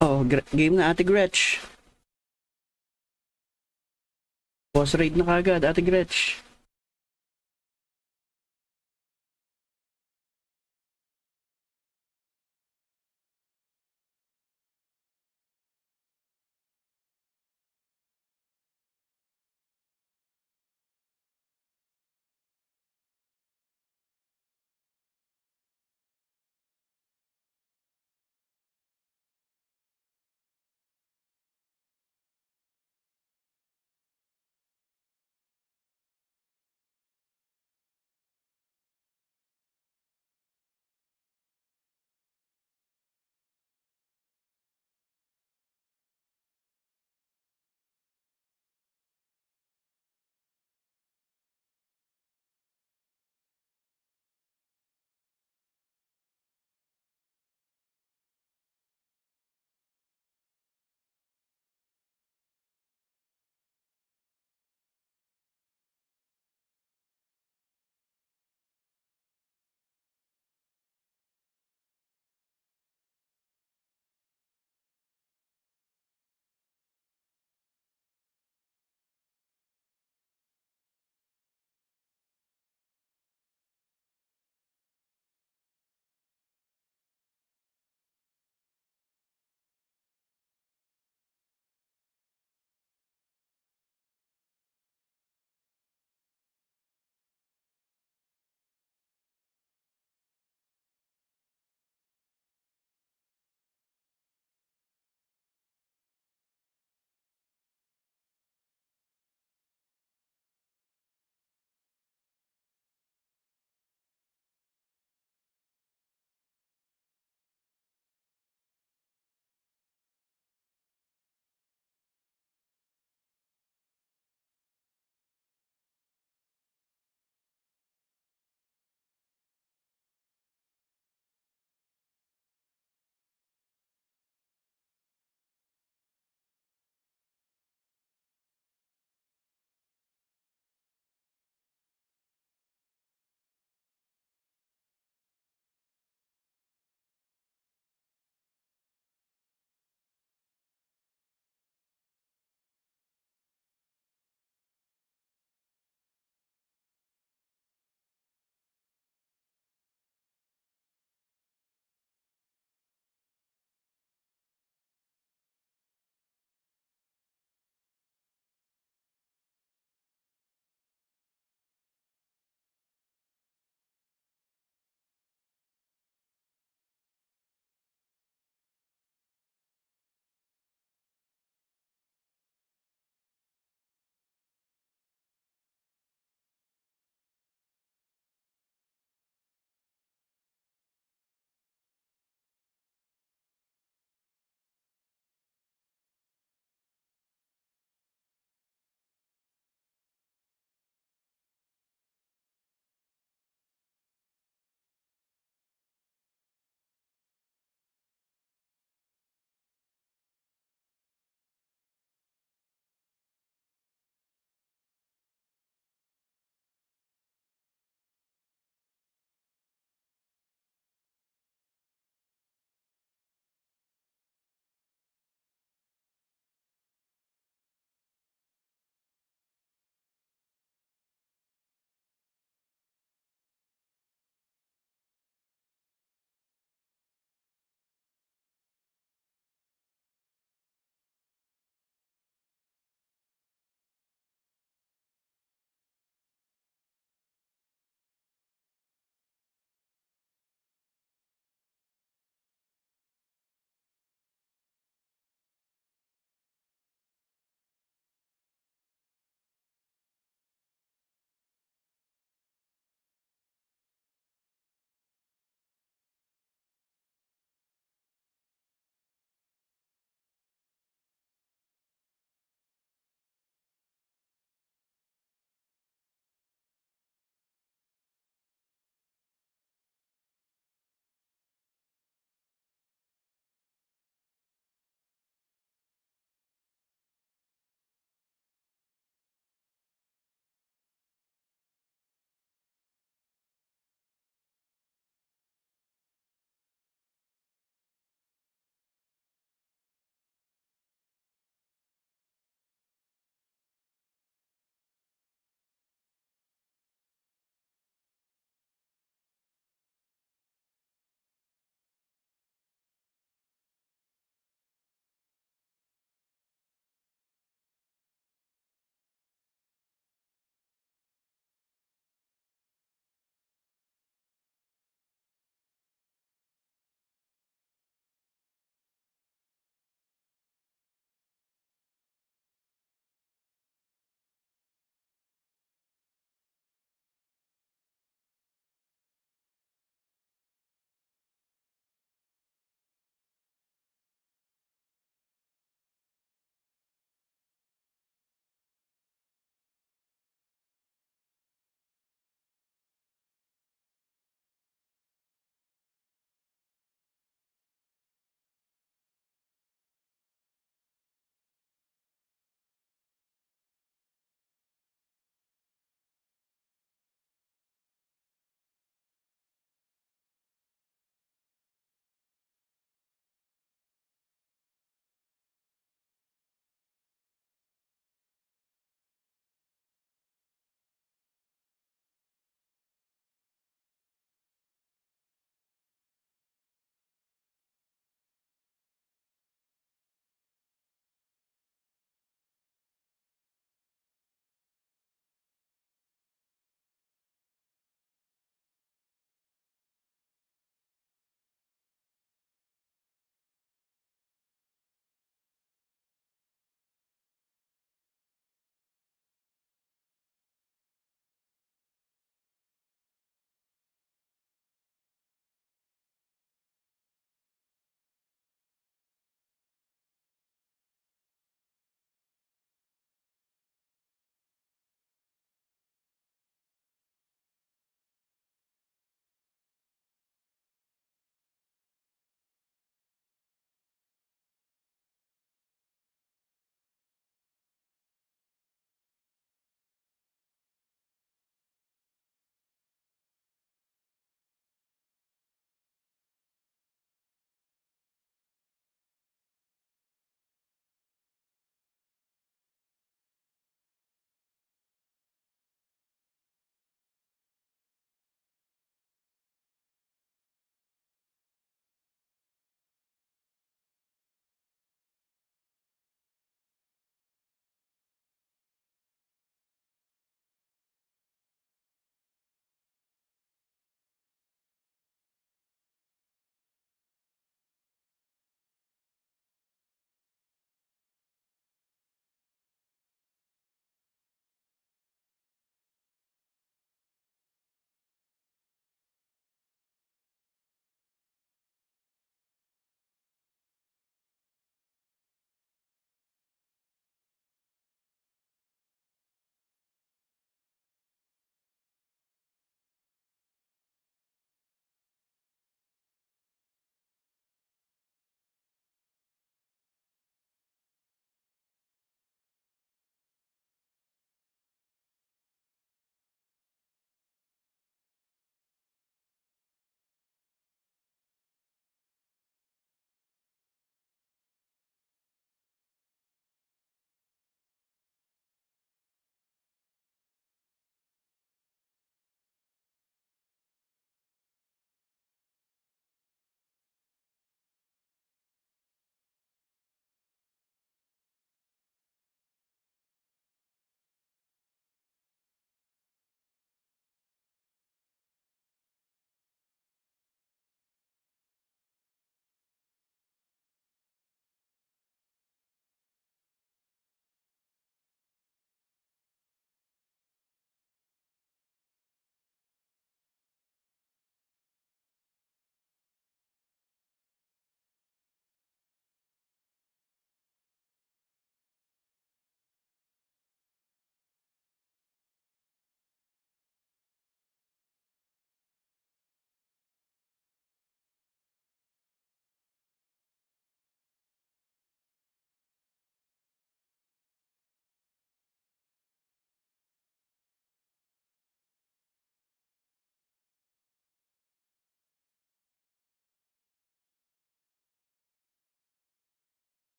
Oh, game na Ate Gretch. Boss raid na kagad, Ate Gretch.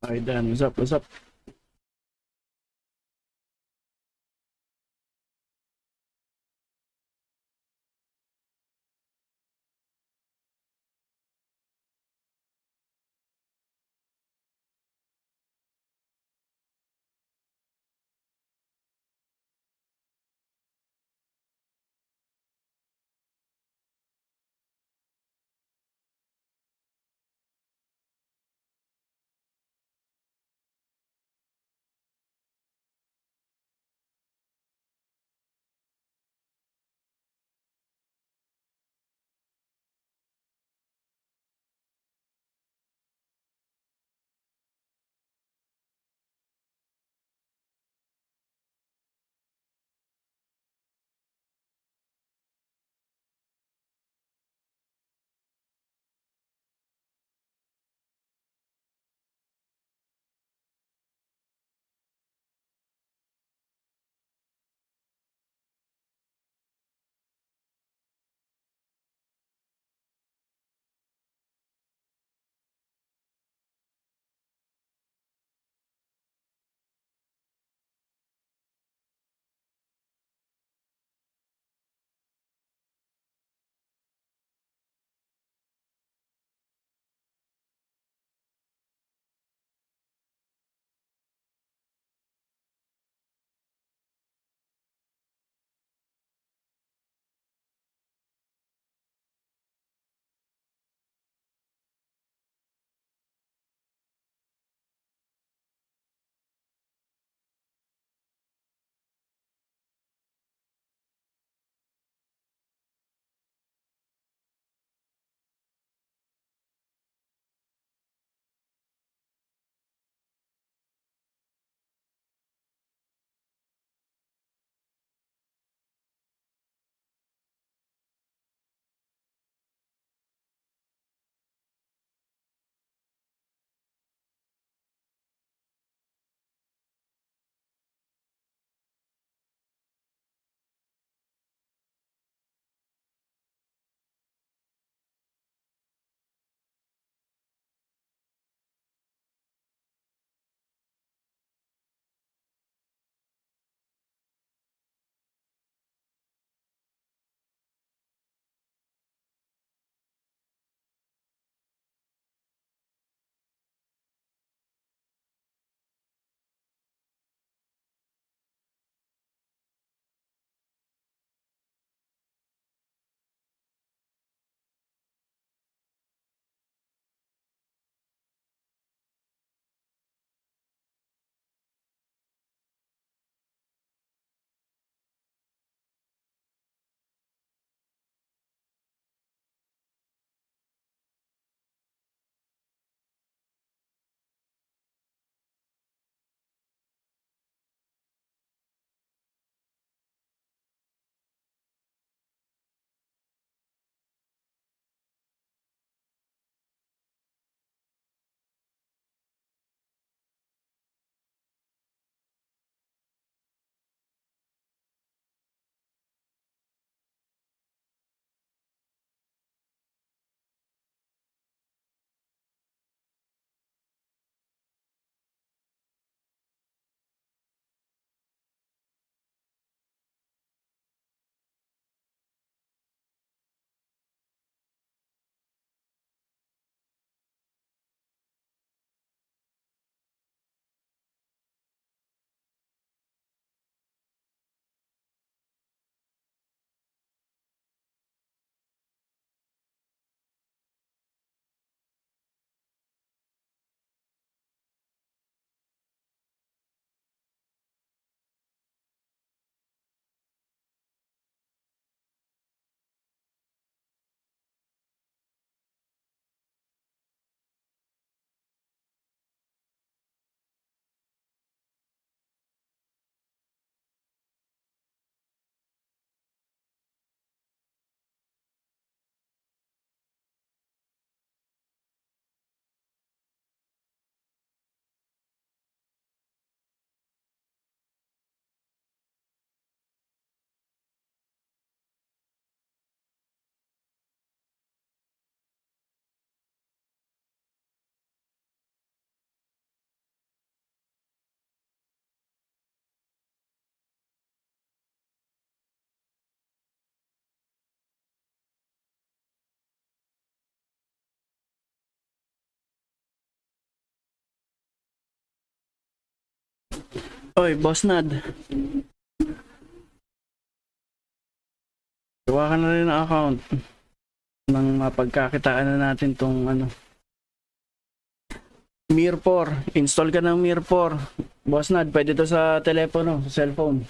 Alright, Dan, what's up? What's up? Oy, Boss Nad. Gawa ka na rin ng account. Nang mapagkakitaan na natin tong ano. Mir 4. Install ka ng Mir 4. Boss Nad, pwede to sa telepono, sa cellphone.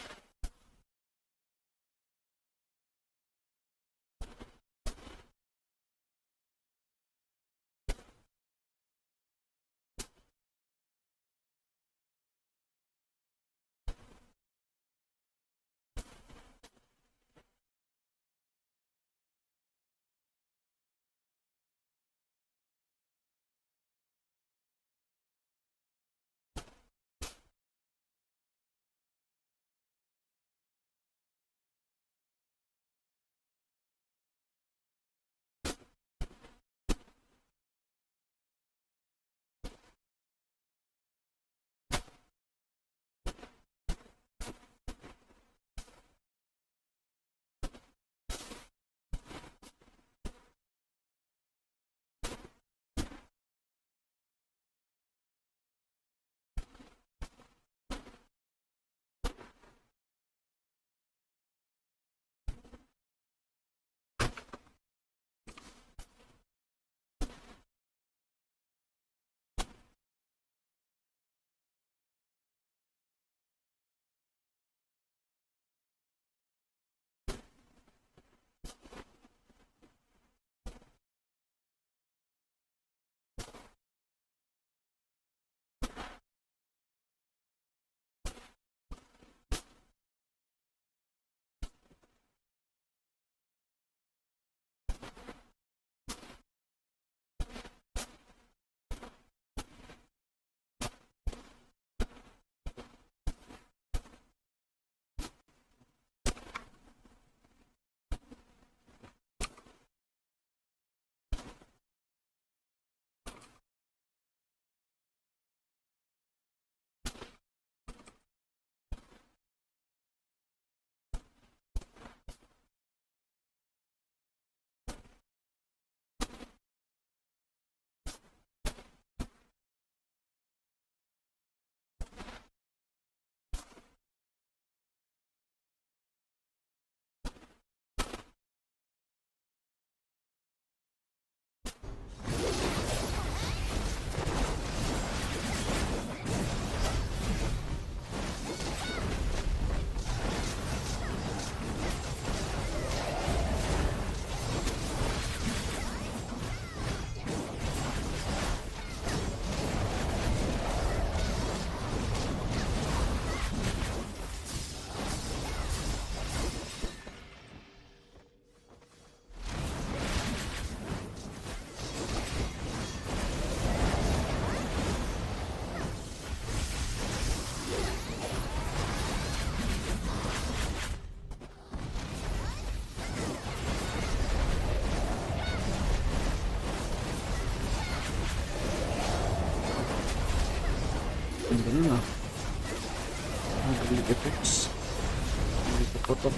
Ang ganun ah. Ang BabyCakes. Dito po to.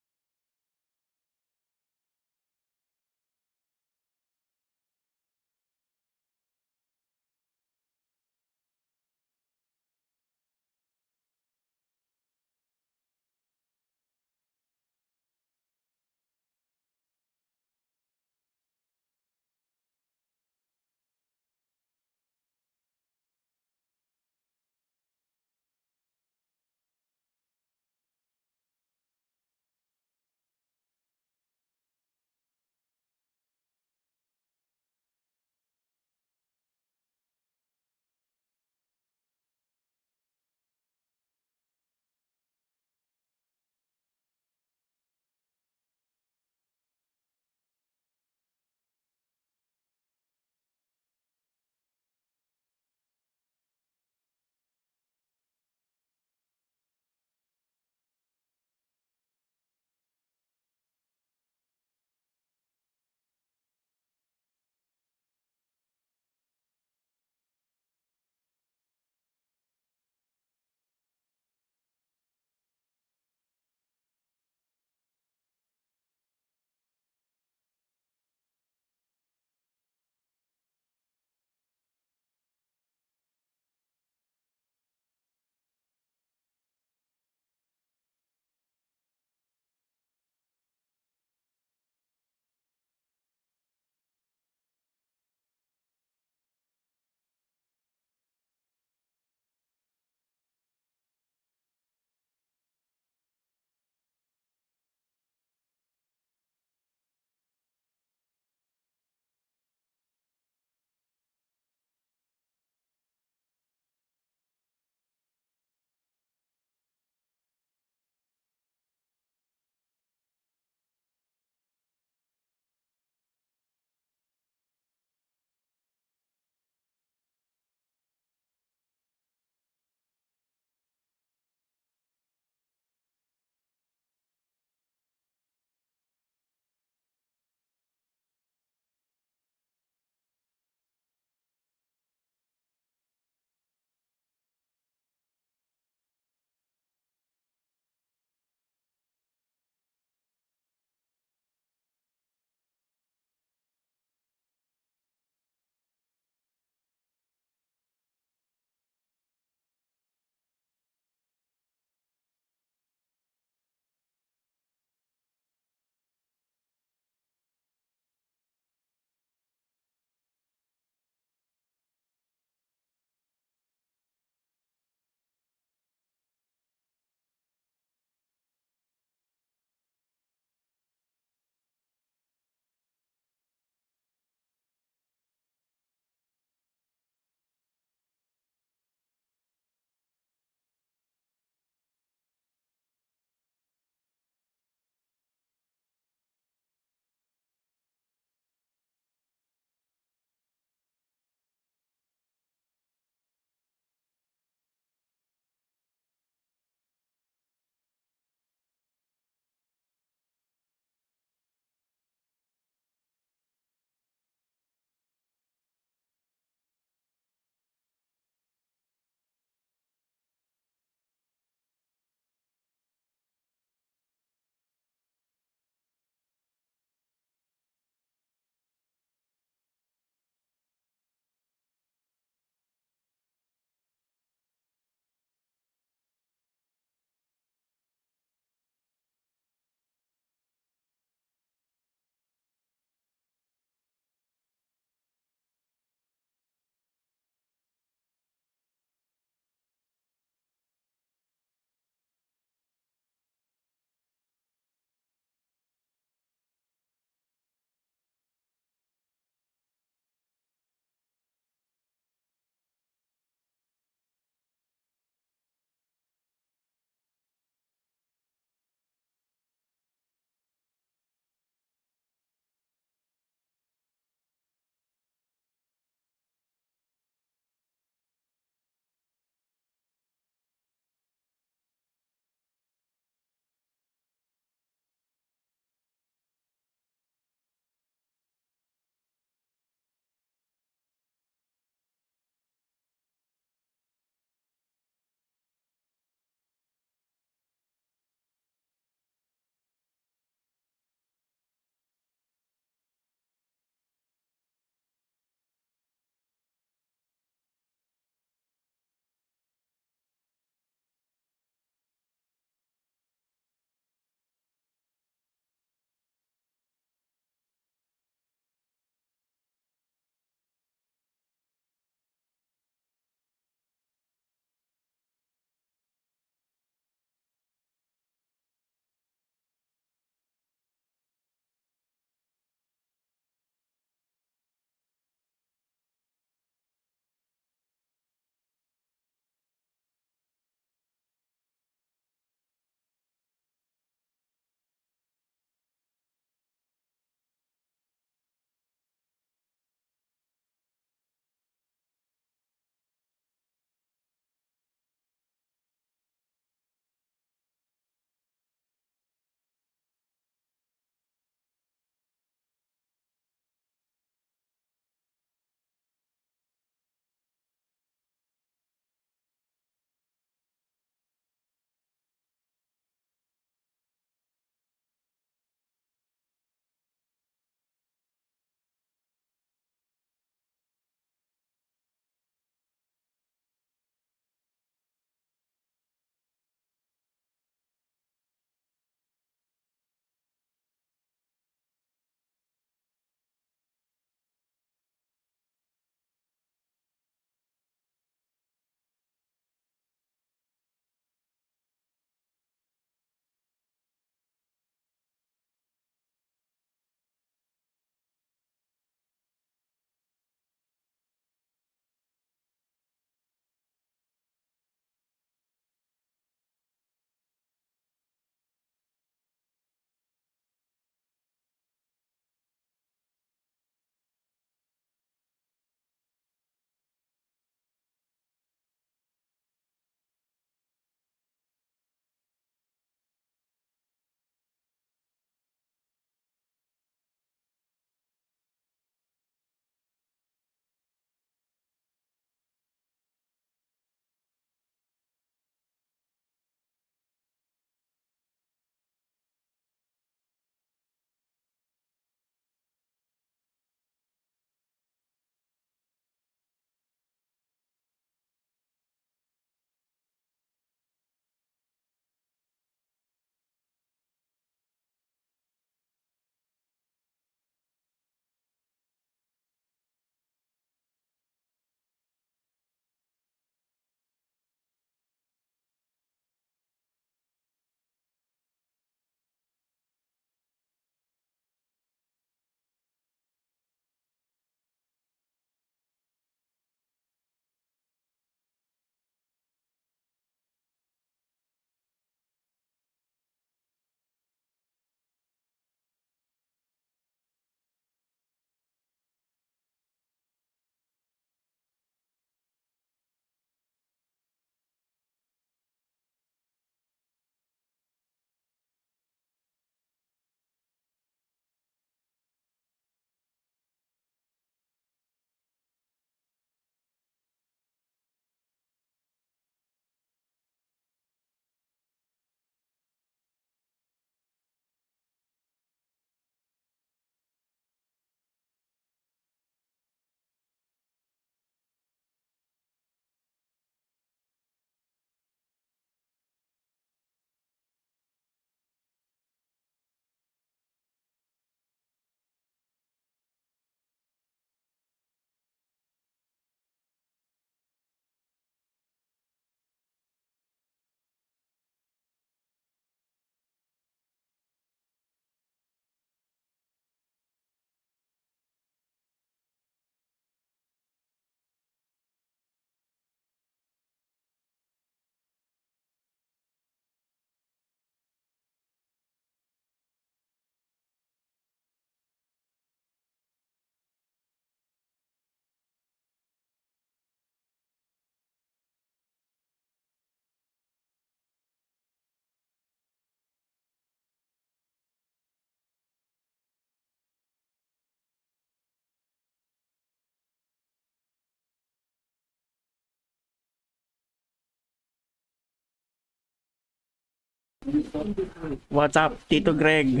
What's up, Tito Greg?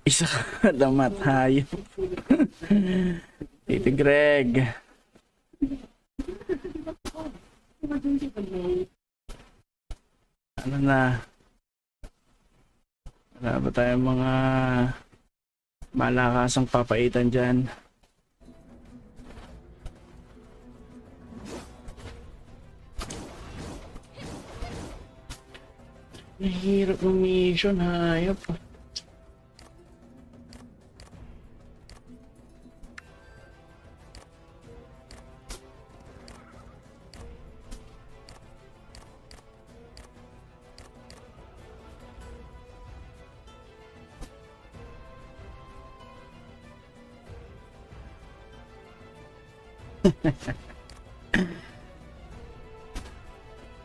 Isa ka damat hayop. Tito Greg. Ano na? Wala ba tayong mga malakasang papaitan dyan? Nahirap ng mission, hayop.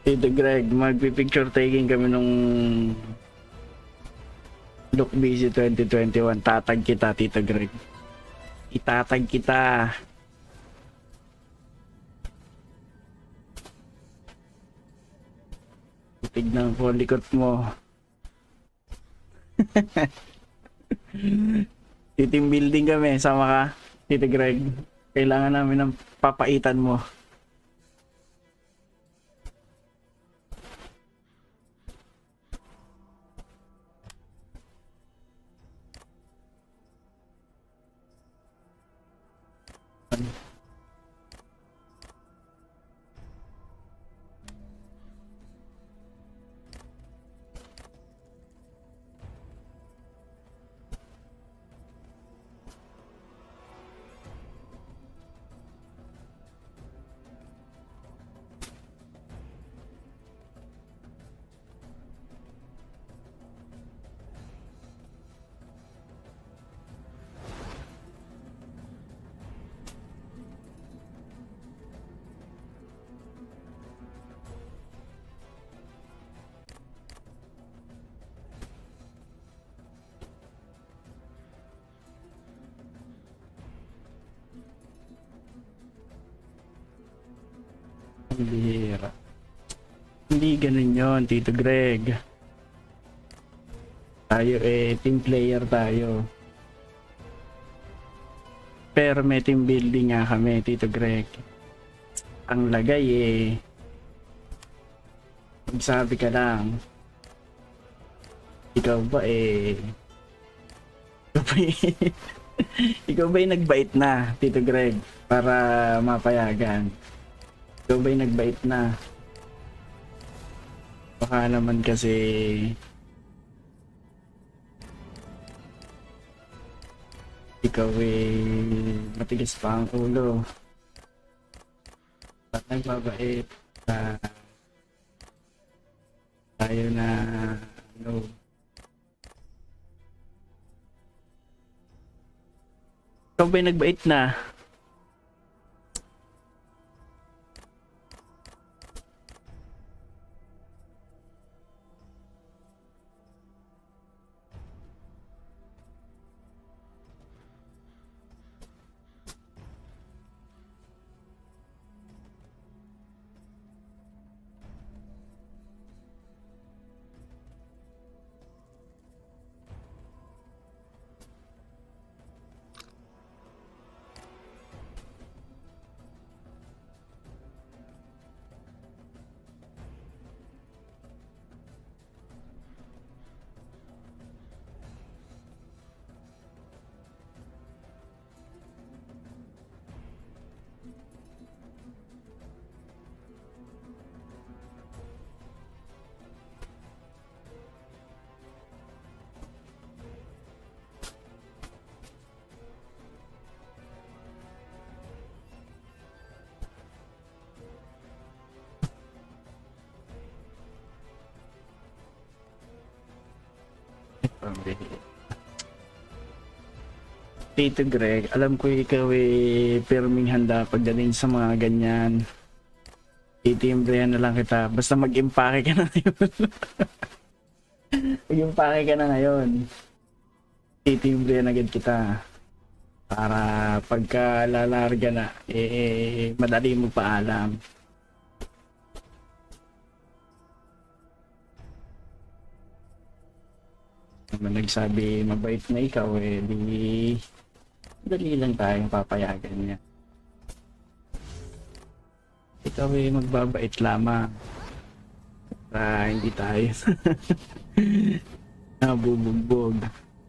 Tito Greg, magpipicture taking kami nung Look Busy 2021. Tatag kita, Tito Greg. Itatag kita. Tignan ko likod mo. Team building kami, sama ka, Tito Greg. Kailangan namin ng papaitan mo. Bihira. Hindi ganun yon, Tito Greg. Tayo team player tayo. Pero may team building nga kami, Tito Greg. Ang lagay magsabi ka lang. Ikaw ba ikaw ba'y nagbait na, Tito Greg, para mapayagan? Ikaw ba'y nagbait na? Baka naman kasi ikaw matigas pa ang ulo. Ba't nagbabait sa tayo na ano? Ikaw ba'y nagbait na? Tito Greg, alam ko ikaw pirming handa pagdating sa mga ganyan. Titimbrehan na lang kita. Basta mag-impake ka na ngayon. Mag-impake ka na ngayon. Titimbrehan agad kita. Para pagka lalarga na, madali mo paalam. naman nagsabi mabait na ikaw eh, di dali lang tayong papayagan niya. Ikaw eh, magbabait lamang. Hindi tayo nabubugbog.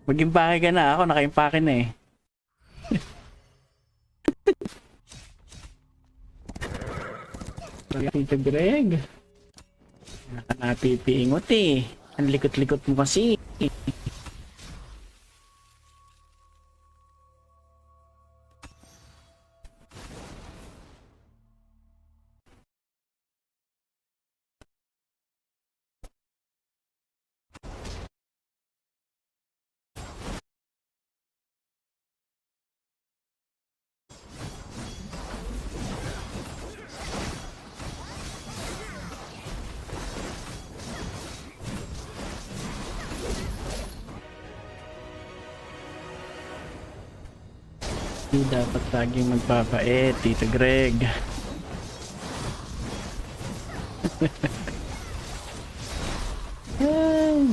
Mag-impake ka na, ako naka-impake na eh. Tito Greg, napipiingot eh. Ang likot-likot mo kasi. Hindi dapat laging magpapait, Tito Greg. Ay.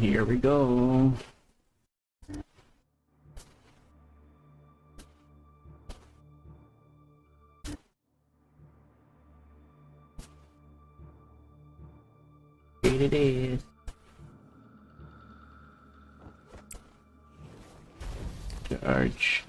here we go. Here it is. Charge.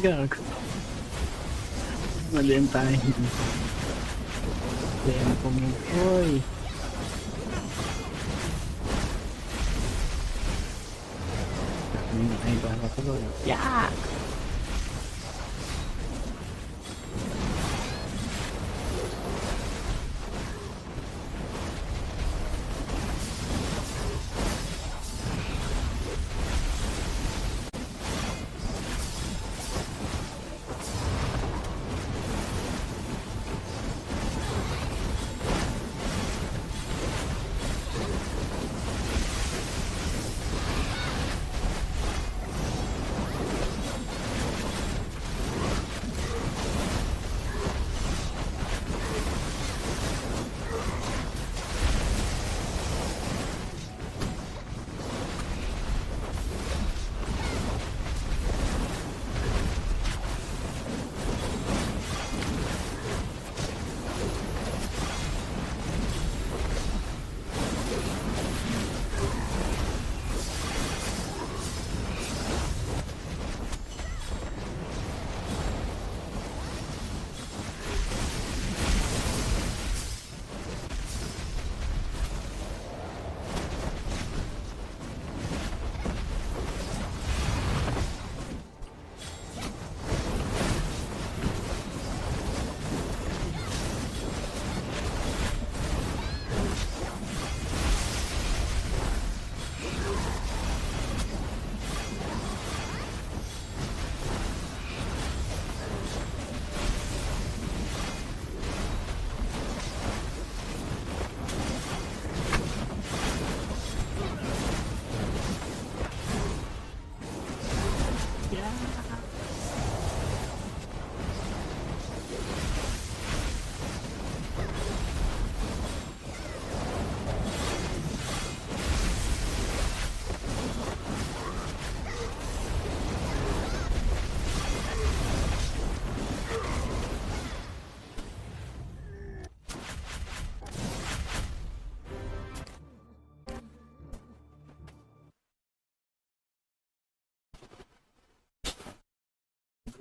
Gag. Maliin tayo. Tempo mo. Hoy. Ay, baka tuloy. Yeah!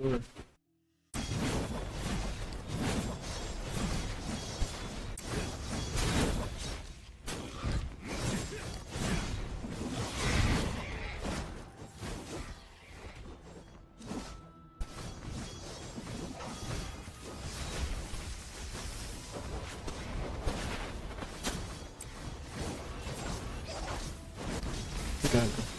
Sure. Gago.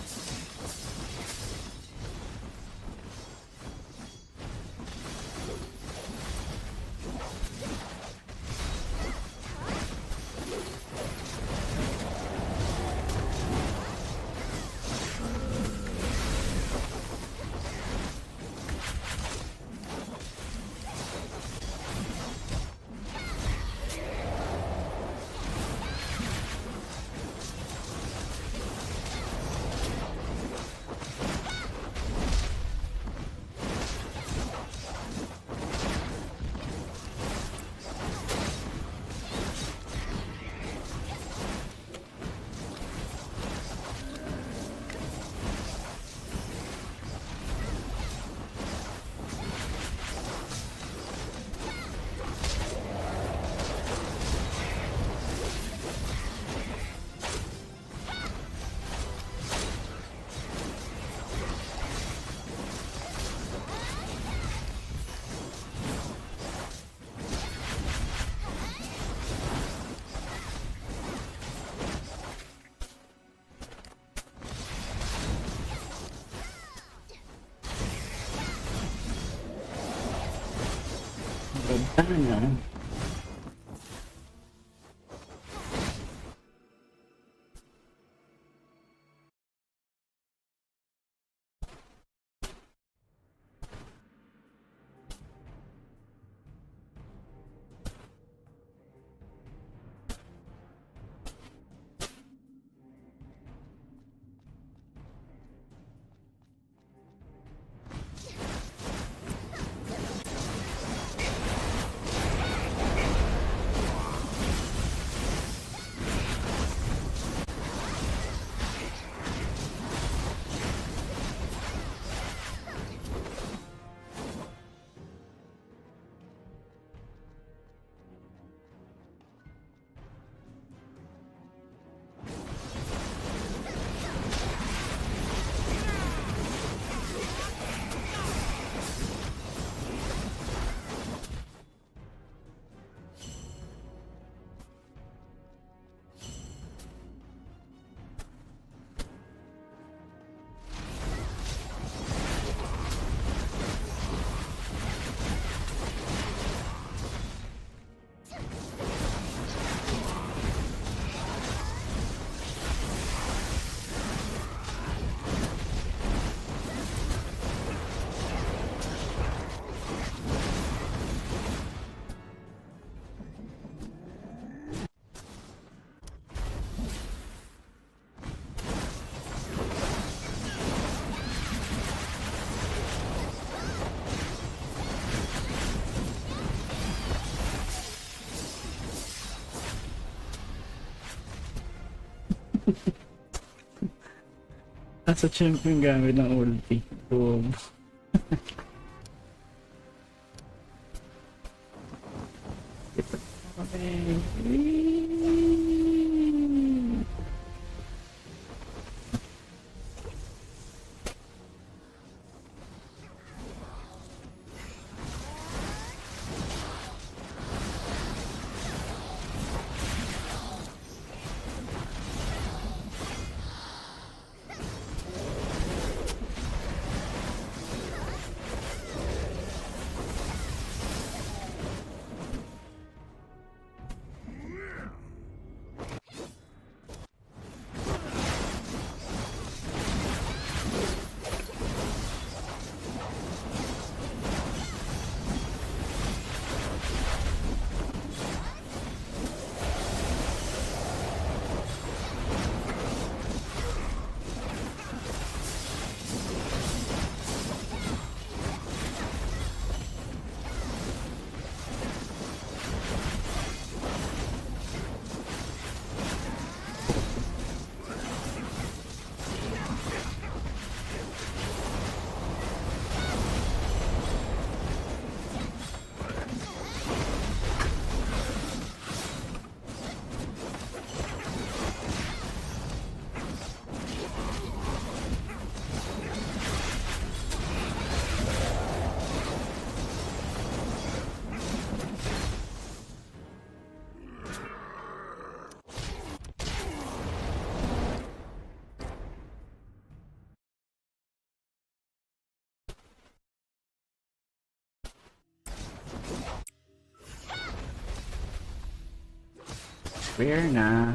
Ganda na. Nasa champion gamit ng ulti. Boom. Fair na.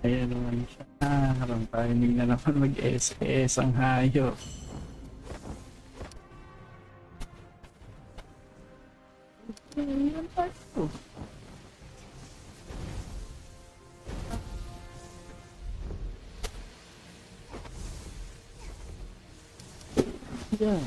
Ayan naman siya. Harang timing na naman mag-SS ang hayop. Ayan tayo. Ayan.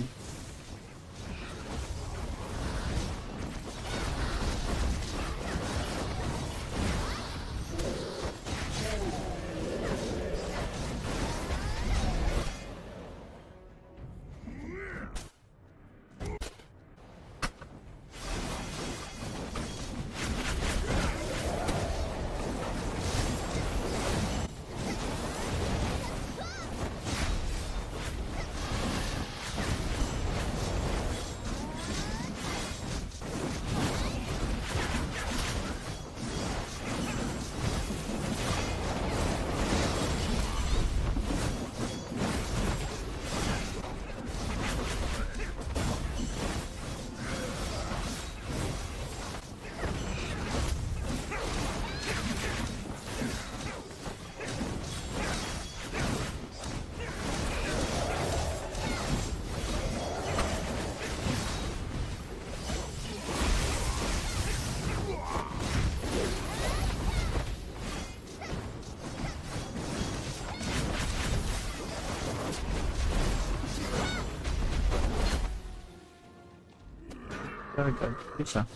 Agad. Isa.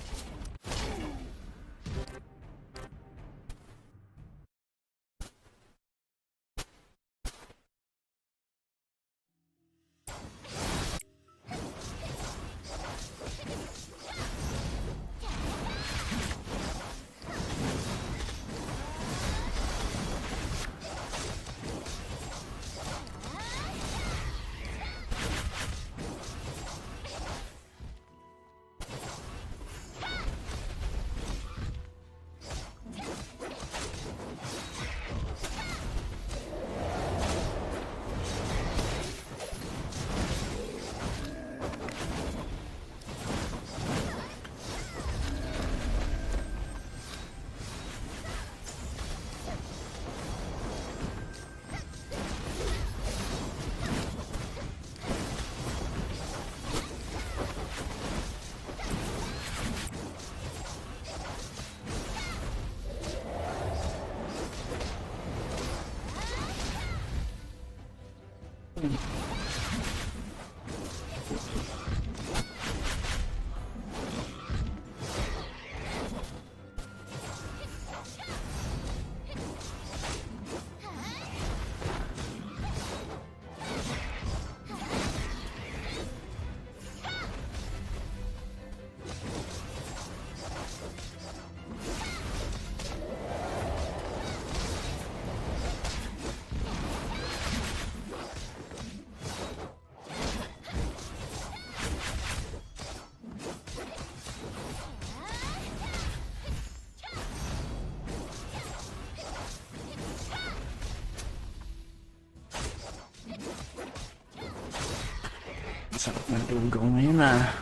Sarap ng lugaw ngayon ah.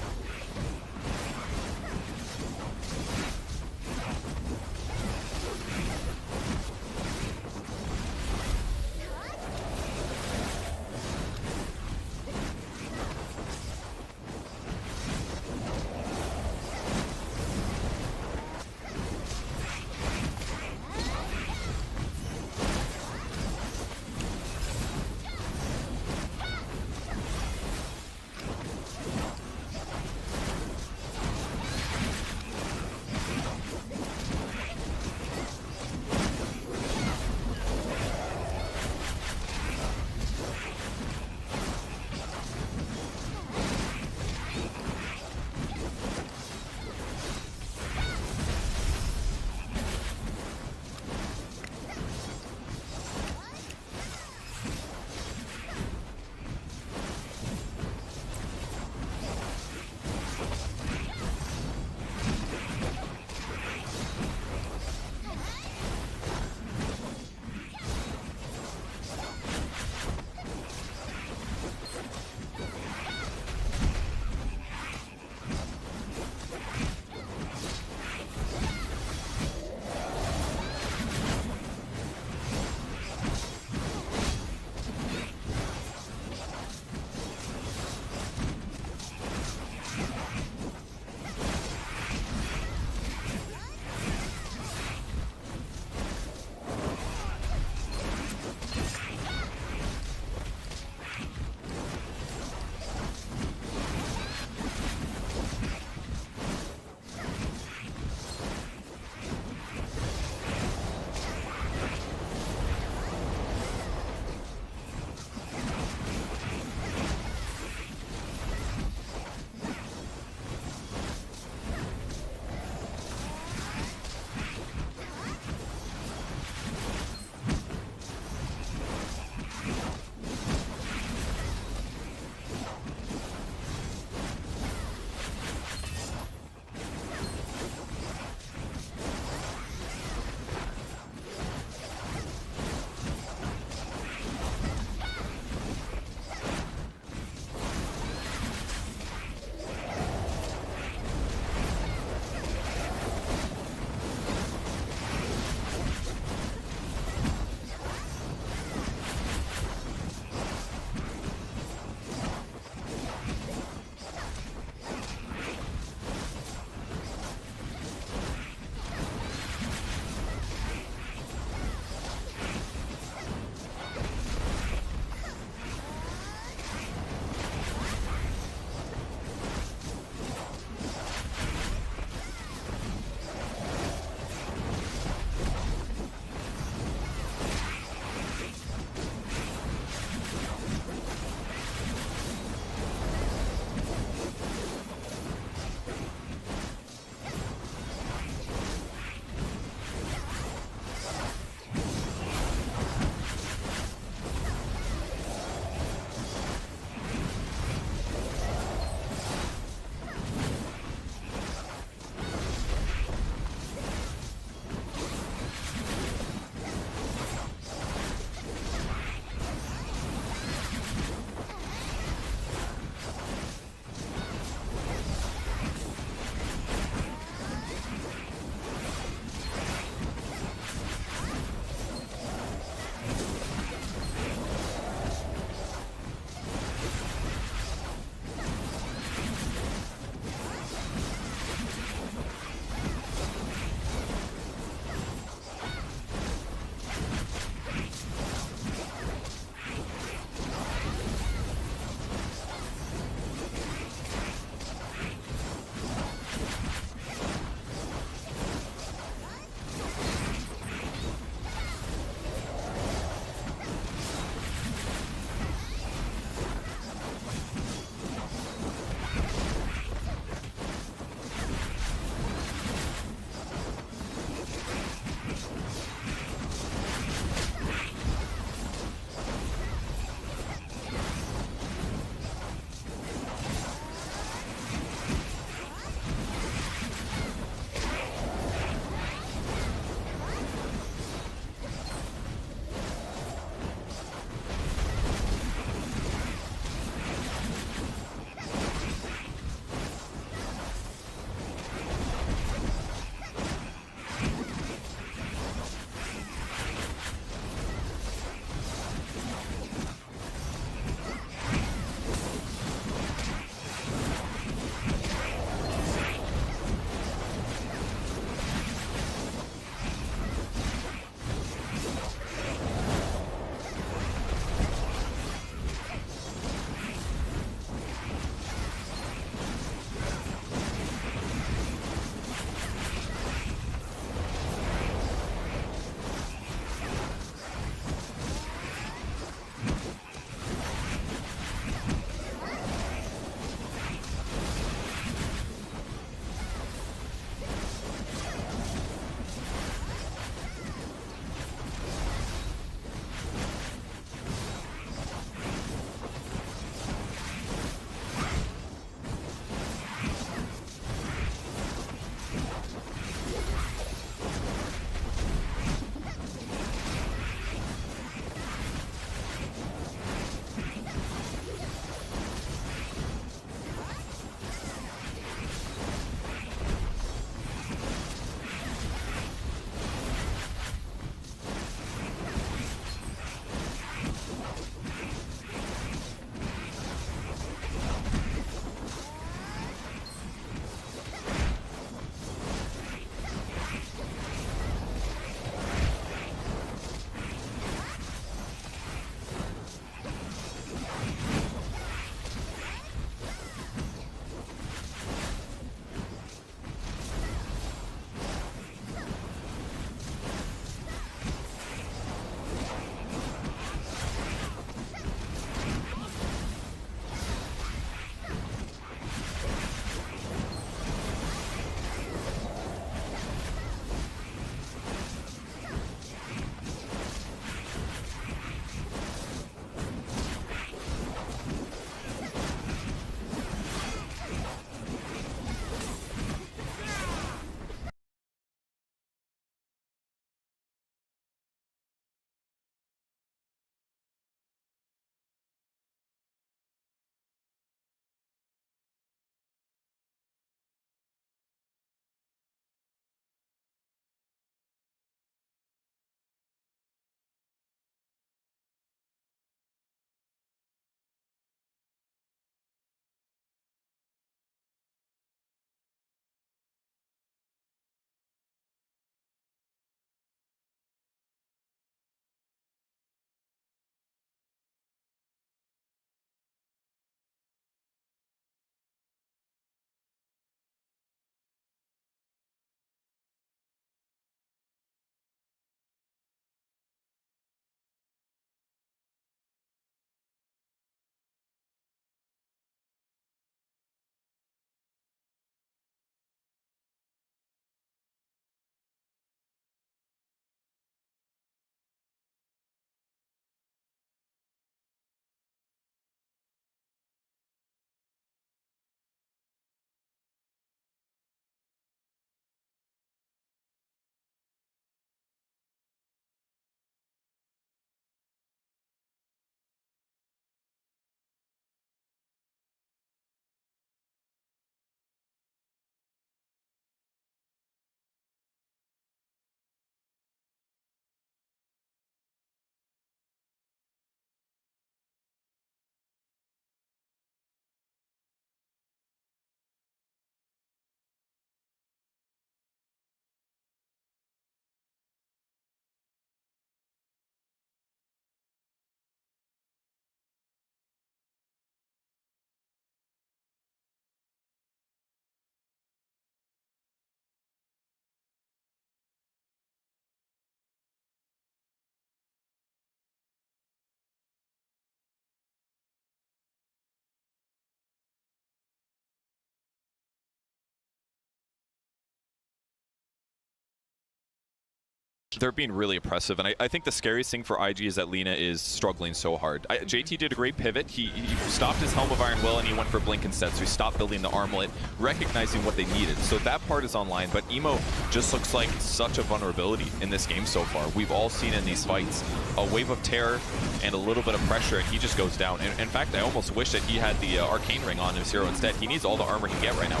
They're being really oppressive, and I think the scariest thing for IG is that Lina is struggling so hard. JT did a great pivot. He stopped his Helm of Iron Will and he went for Blink instead, so he stopped building the armlet, recognizing what they needed. So that part is online, but Emo just looks like such a vulnerability in this game so far. We've all seen in these fights a wave of terror and a little bit of pressure, and he just goes down. And in fact, I almost wish that he had the Arcane Ring on his hero instead. He needs all the armor he can get right now.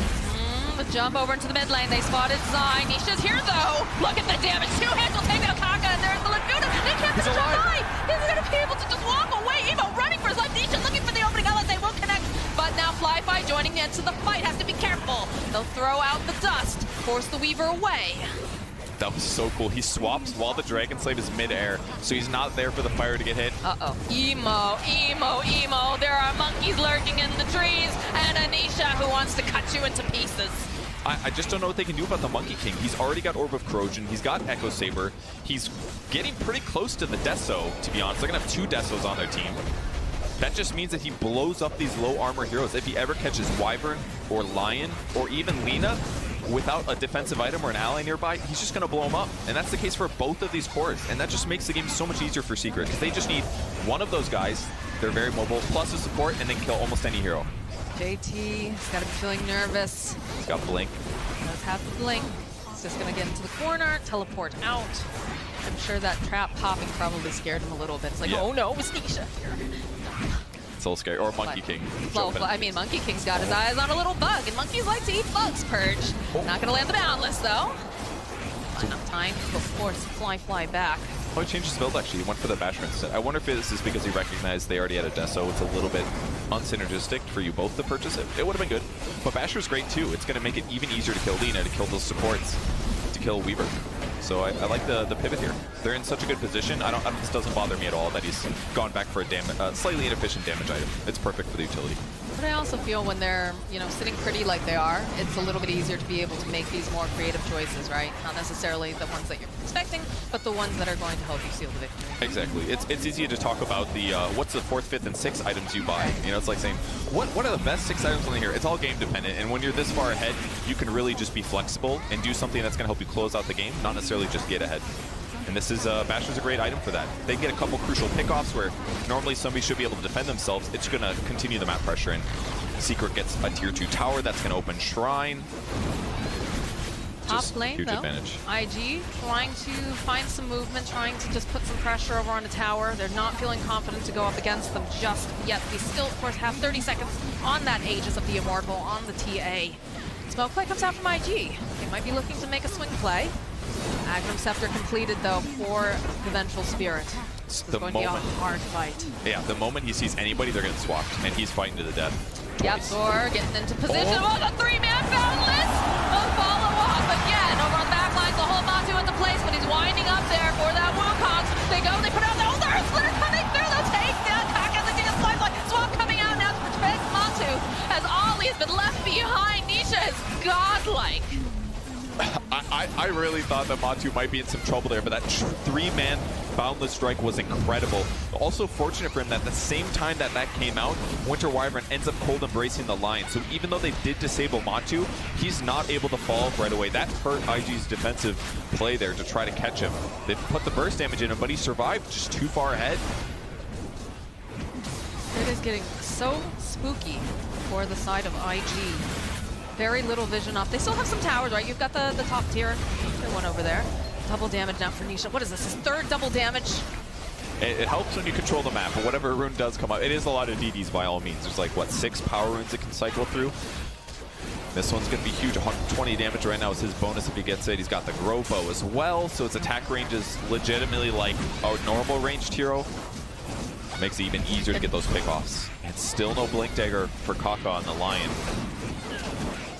The jump over into the mid lane. They spotted Zai. Nisha's here though. Look at the damage. Two hits will take out Kaka, and there's the Laguna. They can't finish Zai. He's going to be able to just walk away. Emo running for his life. Nisha looking for the opening. LSA will connect, but now Flyfi joining into the fight. Has to be careful. They'll throw out the dust, force the Weaver away. That was so cool. He swaps while the Dragon Slave is mid-air, so he's not there for the fire to get hit. Emo. There are monkeys lurking in the trees, and Anisha who wants to cut you into pieces. I just don't know what they can do about the Monkey King. He's already got Orb of Corrosion. He's got Echo Saber. He's getting pretty close to the Deso, to be honest. They're going to have 2 Desos on their team. That just means that he blows up these low armor heroes. If he ever catches Wyvern or Lion or even Lina without a defensive item or an ally nearby, he's just going to blow them up. And that's the case for both of these cores. And that just makes the game so much easier for Secret, because they just need one of those guys. They're very mobile, plus a support, and then kill almost any hero. JT's got to be feeling nervous. He's got Blink. He does have the Blink. He's just going to get into the corner, teleport out. I'm sure that trap popping probably scared him a little bit. It's like, oh no, it's Nisha here. It's a little scary. Or Monkey King. Well, I mean, Monkey King's got his eyes on a little bug, and monkeys like to eat bugs, Purge. Not going to land the Boundless, though. Not enough time to force Fly back. Oh, he changed his build, actually. He went for the Basher instead. I wonder if this is because he recognized they already had a Deso. It's a little bit unsynergistic for you both to purchase it. It would have been good. But Basher's great, too. It's going to make it even easier to kill Lina, to kill those supports, to kill Weaver. So I like the pivot here. They're in such a good position. This doesn't bother me at all that he's gone back for a slightly inefficient damage item. It's perfect for the utility. But I also feel when they're, sitting pretty like they are, it's a little bit easier to be able to make these more creative choices, right? Not necessarily the ones that you're expecting, but the ones that are going to help you seal the victory. Exactly. It's easy to talk about the what's the 4th, 5th, and 6th items you buy. It's like saying, what are the best 6 items on here? It's all game dependent, and when you're this far ahead, you can really just be flexible and do something that's going to help you close out the game, not necessarily just get ahead. And this is, Basher's a great item for that. They get a couple crucial pickoffs where normally somebody should be able to defend themselves. It's going to continue the map pressure, and Secret gets a tier 2 tower that's going to open Shrine. Top lane, huge though. Advantage. IG trying to find some movement, trying to just put some pressure over on the tower. They're not feeling confident to go up against them just yet. We still, of course, have 30 seconds on that Aegis of the Immortal on the TA. Smoke play comes out from IG. They might be looking to make a swing play. Aggrum Scepter completed, though, for the Vengeful Spirit. It's going to be a hard fight. Yeah, the moment he sees anybody, they're getting swapped, and he's fighting to the death. Yep, Thor getting into position. Oh, the 3-man Boundless will follow up again. Over on the back lines, the whole Matu into place, but he's winding up there for that Wukong. They go, they put out the Earth Splitter coming through. They'll take that back as they get a lifeline. Swap coming out now to protect Matu, as Ollie has been left behind. Nisha is godlike. I really thought that Matu might be in some trouble there, but that 3-man Boundless Strike was incredible. Also fortunate for him that at the same time that came out, Winter Wyvern ends up cold embracing the line. So even though they did disable Matu, he's not able to fall right away. That hurt IG's defensive play there to try to catch him. They put the burst damage in him, but he survived just too far ahead. It is getting so spooky for the side of IG. Very little vision up. They still have some towers, right? You've got the top tier. There's one over there. Double damage now for Nisha. What is this? His 3rd double damage? It helps when you control the map, but whatever rune does come up, it is a lot of DDs by all means. There's like, what, 6 power runes it can cycle through? This one's going to be huge. 120 damage right now is his bonus if he gets it. He's got the Grow Bow as well, so its attack range is legitimately like a normal ranged hero. Makes it even easier to get those pickoffs. And still no Blink Dagger for Kaka on the Lion.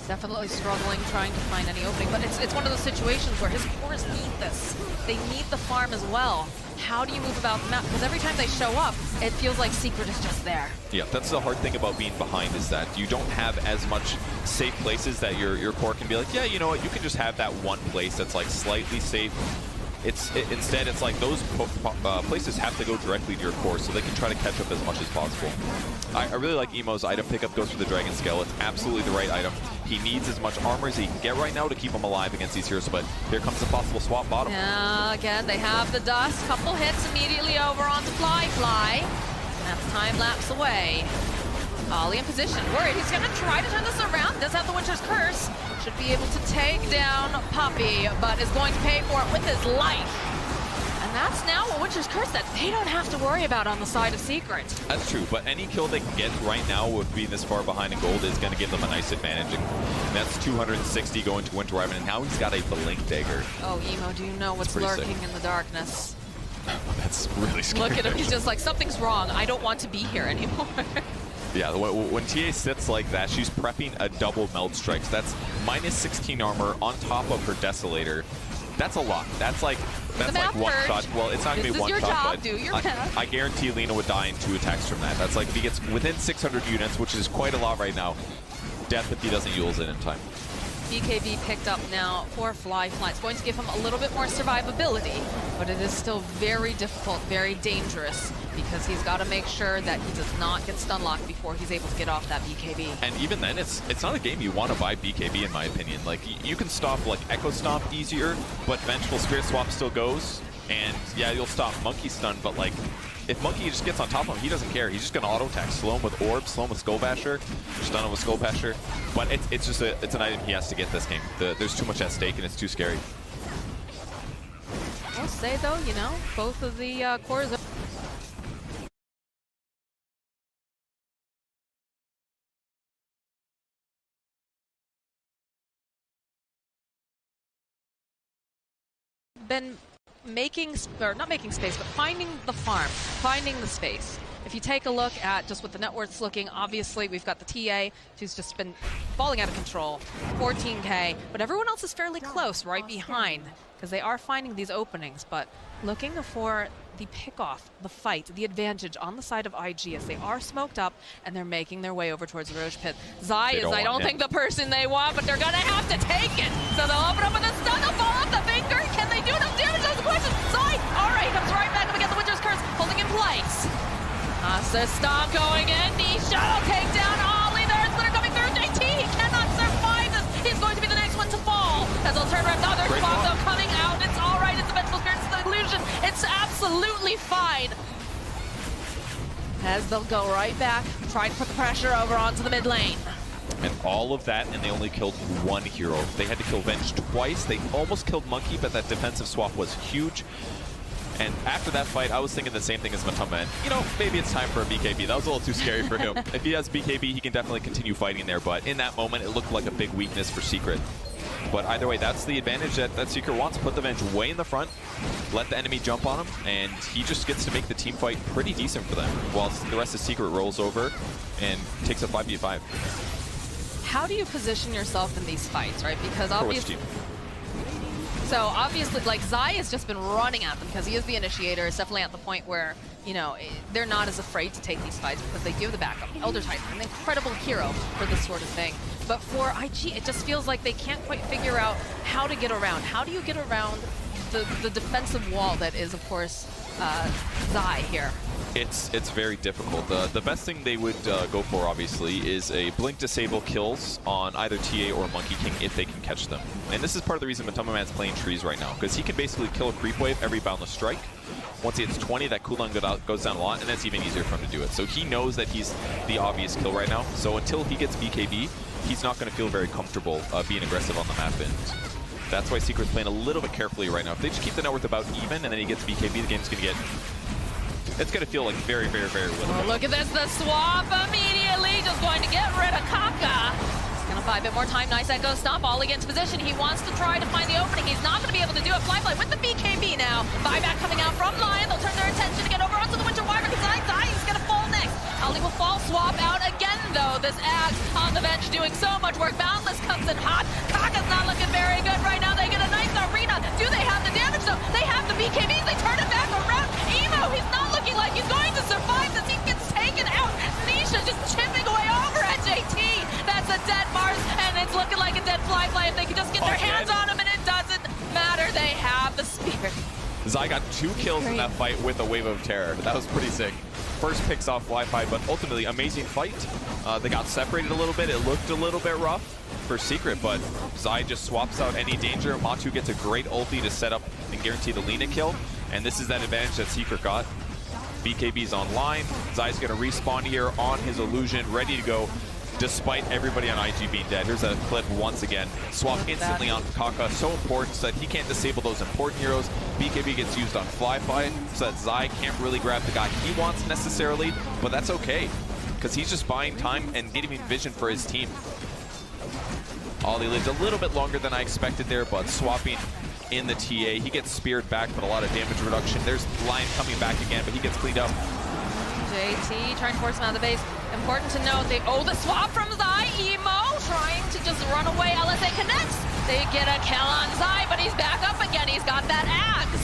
Definitely struggling, trying to find any opening, but it's one of those situations where his cores need this. They need the farm as well. How do you move about the map? Because every time they show up, it feels like Secret is just there. Yeah, that's the hard thing about being behind, is that you don't have as much safe places that your core can be like, yeah, you know what, you can just have that one place that's like slightly safe. Instead, it's like those places have to go directly to your core so they can try to catch up as much as possible. I really like Emo's item pickup, goes for the Dragon Scale. It's absolutely the right item. He needs as much armor as he can get right now to keep him alive against these heroes, but here comes the possible swap bottom. Yeah, again, they have the dust. Couple hits immediately over onto Fly. That's time lapse away. Ollie in position, worried. He's going to try to turn this around. Does have the Winter's Curse. Should be able to take down Puppey, but is going to pay for it with his life. And that's now a Winter's Curse that they don't have to worry about on the side of Secret. That's true, but any kill they can get right now with being this far behind in gold is going to give them a nice advantage. And that's 260 going to Winter Wyvern, and now he's got a Blink Dagger. Oh, Emo, do you know what's lurking in the darkness? That's really scary. Look at him, he's just like, something's wrong. I don't want to be here anymore. Yeah, when TA sits like that, she's prepping a double melt strikes. That's minus 16 armor on top of her Desolator. That's a lot. That's like one shot. Well, it's not going to be one shot, but I guarantee Lena would die in 2 attacks from that. That's like if he gets within 600 units, which is quite a lot right now. Death if he doesn't use it in time. BKB picked up now for Fly. It's going to give him a little bit more survivability, but it is still very difficult, very dangerous, because he's got to make sure that he does not get stun locked before he's able to get off that BKB. And even then, it's not a game you want to buy BKB, in my opinion. Like, you can stop like Echo Stomp easier, but Vengeful Spirit Swap still goes. And yeah, you'll stop Monkey Stun, but like, if Monkey just gets on top of him, he doesn't care. He's just going to auto-attack. Slow him with Orb, slow him with Skull Basher, stun him with Skull Basher. But it's an item he has to get this game. There's too much at stake, and it's too scary. I'll say, though, you know, both of the cores are been not making space, but finding the farm, finding the space. If you take a look at just what the net worth's looking, obviously we've got the TA, who's just been falling out of control, 14K, but everyone else is fairly close right behind, because they are finding these openings, but looking for the pick-off, the fight, the advantage on the side of IG as they are smoked up and they're making their way over towards the Roche Pit. Zai is, I don't think, the person they want, but they're going to have to take it. So they'll open up with a stun, they'll fall off the finger. Can they do enough damage? That's the question. Zai, all right, comes right back up again. The Winter's Curse holding in place. Asa Stomp going in. Nisha will take down Ollie. There's Splitter coming through. JT, he cannot survive this. He's going to be the next one to fall. As they'll turn around. Now there's Fonzo coming out. It's all right. It's a Vengeful Spirit. It's the illusion. It's absolutely fine. As they'll go right back, try to put the pressure over onto the mid lane. And all of that, and they only killed one hero. They had to kill Venge twice. They almost killed Monkey, but that defensive swap was huge. And after that fight, I was thinking the same thing as Matamba. And, you know, maybe it's time for a BKB. That was a little too scary for him. If he has BKB, he can definitely continue fighting there. But in that moment, it looked like a big weakness for Secret. But either way, that's the advantage that Secret wants. Put the Venge way in the front, let the enemy jump on him, and he just gets to make the team fight pretty decent for them, whilst the rest of Secret rolls over and takes a 5v5. How do you position yourself in these fights, right? Because obviously... So obviously, like, Zai has just been running at them because he is the initiator. It's definitely at the point where, you know, they're not as afraid to take these fights because they give the backup. Elder Titan, an incredible hero for this sort of thing. But for IG, it just feels like they can't quite figure out how to get around. How do you get around the defensive wall that is, of course, Zai here? It's very difficult. The best thing they would go for, obviously, is a Blink Disable kills on either TA or Monkey King if they can catch them. And this is part of the reason Matamba Man's playing trees right now, because he can basically kill a creep wave every Boundless Strike. Once he hits 20, that cooldown goes down a lot, and that's even easier for him to do it. So he knows that he's the obvious kill right now. So until he gets BKB, he's not going to feel very comfortable being aggressive on the map. And that's why Secret's playing a little bit carefully right now. If they just keep the net worth about even, and then he gets BKB, the game's going to get... It's going to feel like very, very, very winnable. Oh, look at this, the swap immediately, just going to get rid of Kaka. He's going to buy a bit more time. Nice Echo Stomp, Ollie gets position. He wants to try to find the opening. He's not going to be able to do it. Fly with the BKB now. Buyback coming out from Lion. They'll turn their attention to get over onto the Winter Wyvern. He's going to fall next. Ollie will fall, swap out again, though. This Axe on the bench doing so much work. Boundless comes in hot. Kaka's not looking very good right now. They get a nice arena. Do they have the damage, though? They have the BKBs. They turn it back around. Emo, he's not looking like he's going to survive this. He gets taken out. Nisha just chipping away over at JT. That's a dead Mars, and it's looking like a dead Fly. If they can just get their hands on him, and it doesn't matter. They have the spear. Zai got 2 kills in that fight with a Wave of Terror. That was pretty sick. First picks off Wi-Fi, but ultimately amazing fight. They got separated a little bit. It looked a little bit rough for Secret, but Zai just swaps out any danger. Matu gets a great ulti to set up and guarantee the Lina kill, and this is that advantage that Secret got. BKB's online. Zai's going to respawn here on his illusion, ready to go, despite everybody on IG being dead. Here's a clip once again. Swap instantly on Kaka. So important so that he can't disable those important heroes. BKB gets used on Fly so that Zai can't really grab the guy he wants necessarily, but that's okay, because he's just buying time and getting vision for his team. Ollie lived a little bit longer than I expected there, but swapping in the TA. He gets speared back, but a lot of damage reduction. There's Lion coming back again, but he gets cleaned up. JT trying to force him out of the base. Important to note, the swap from Zai. Emo trying to just run away. LSA connects. They get a kill on Zai, but he's back up again. He's got that axe.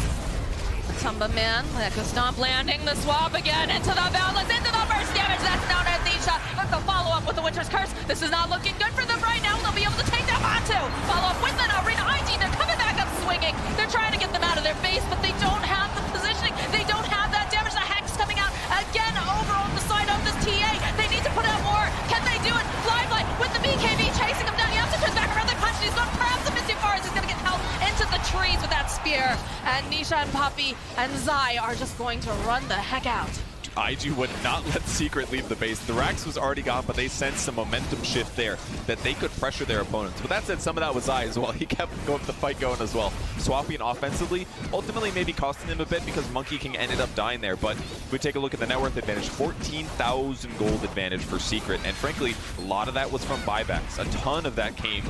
Tumba Man, Echo Stomp landing the swap again into the boundless, into the burst damage. That's down at the shot. But the follow-up with the Winter's Curse. This is not looking good for them right now. They'll be able to take down Matu. Follow-up with an arena IG. They're coming back up swinging. They're trying to get them out of their base, but they don't have the positioning. They don't have that damage. The Hex coming out again over on the side of this TA. They need to put out more. Can they do it? Fly with the BKB chasing him down. He has to turn back around. They punch. He's going perhaps a bit too far as he's going to get held into the trees with that spear. And Nisha and Poppy and Zai are just going to run the heck out. IG would not let Secret leave the base. The Rax was already gone, but they sensed some momentum shift there that they could pressure their opponents. But that said, some of that was Zai as well. He kept the fight going as well. Swapping offensively, ultimately maybe costing him a bit because Monkey King ended up dying there. But if we take a look at the net worth advantage, 14,000 gold advantage for Secret. And frankly, a lot of that was from buybacks. A ton of that came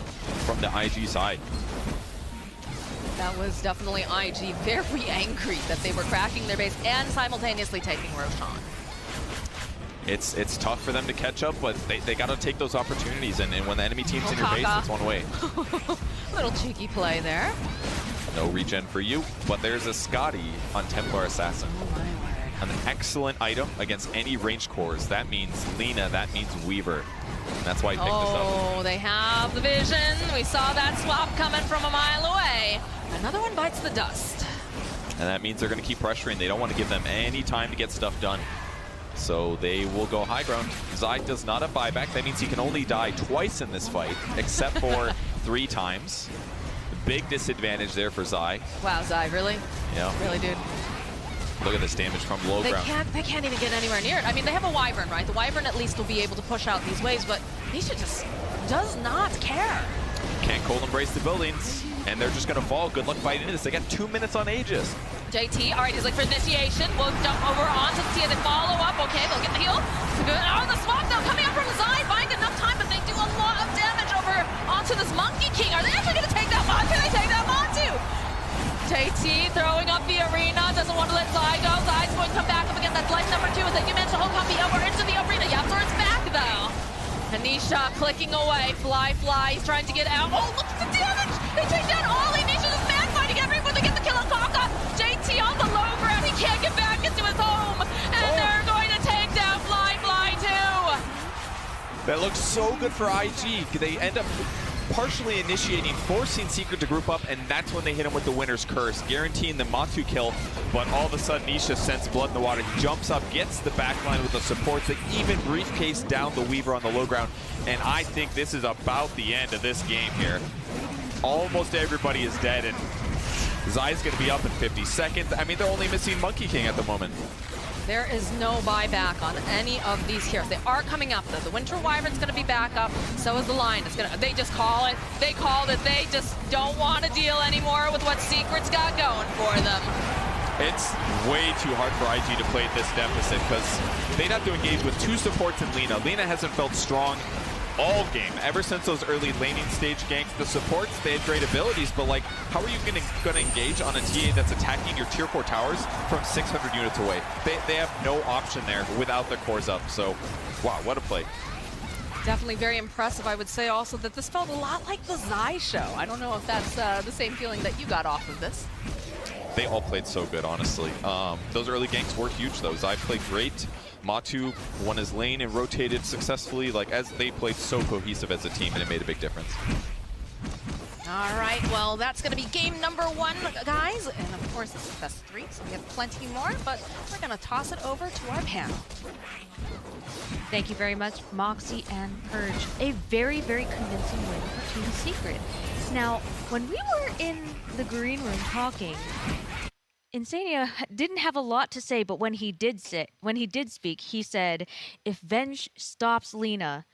from the IG side. That was definitely IG very angry that they were cracking their base and simultaneously taking Roshan. It's tough for them to catch up, but they got to take those opportunities. And when the enemy team's in your base, it's one way. Little cheeky play there. No regen for you, but there's a Scotty on Templar Assassin. Oh my word. An excellent item against any range cores. That means Lina, that means Weaver. And that's why I picked this up. Oh, they have the vision. We saw that swap coming from a mile away. Another one bites the dust. And that means they're going to keep pressuring. They don't want to give them any time to get stuff done. So they will go high ground. Zai does not have buyback. That means he can only die twice in this fight, except for 3 times. Big disadvantage there for Zai. Wow, Zai, really? Yeah. Really, dude. Look at this damage from low ground. They can't even get anywhere near it. I mean, they have a Wyvern, right? The Wyvern at least will be able to push out these waves, but Nisha just does not care. Can't cold embrace the buildings, and they're just going to fall. Good luck fighting this. They got 2 minutes on Aegis. JT, all right, he's like for initiation. We'll jump over onto the Tia. They follow up. Okay, they'll get the heal. Oh, the swap though coming up from Zai, buying enough time, but they do a lot of damage over onto this Monkey King. Are they actually going to take that Matu? They take that Matu. JT throwing up the arena, doesn't want to let Zai go. Zai's going to come back up again. That's life number 2 as they do manage to hold Poppy over into the arena. Yapzor's back though. Anisha clicking away. Fly. He's trying to get out. Oh, look at the damage. They take down Ollie. Nisha just mad fighting everyone. They get the kill on Kaka. JT on the low ground. He can't get back into his home. And they're going to take down Fly too. That looks so good for IG. They end up partially initiating, forcing Secret to group up, and that's when they hit him with the Winter's Curse, guaranteeing the Matu kill. But all of a sudden, Nisha scents blood in the water. He jumps up, gets the backline with the supports. They even briefcase down the Weaver on the low ground. And I think this is about the end of this game here. Almost everybody is dead, and Zai's going to be up in 50 seconds. I mean, they're only missing Monkey King at the moment. There is no buyback on any of these heroes. They are coming up though. The Winter Wyvern's going to be back up. So is the Lion. They just call it. They called it. They just don't want to deal anymore with what Secret's got going for them. It's way too hard for IG to play at this deficit because they'd have to engage with 2 supports in Lina. Lina hasn't felt strong all game, ever since those early laning stage ganks. The supports, they had great abilities, but like, how are you going to engage on a TA that's attacking your tier 4 towers from 600 units away? They have no option there without their cores up, so wow, what a play. Definitely very impressive. I would say also that this felt a lot like the Zai show. I don't know if that's the same feeling that you got off of this. They all played so good, honestly. Those early ganks were huge, though. Zai played great. Matu won his lane and rotated successfully. Like, as they played so cohesive as a team, and it made a big difference. All right, well, that's going to be game number 1, guys. And of course, it's the best of 3, so we have plenty more, but we're going to toss it over to our panel. Thank you very much, Moxie and Purge. A very, very convincing win for Team Secret. Now, when we were in the green room talking, Insania didn't have a lot to say, but when he did speak, he said, "If Venge stops Lina,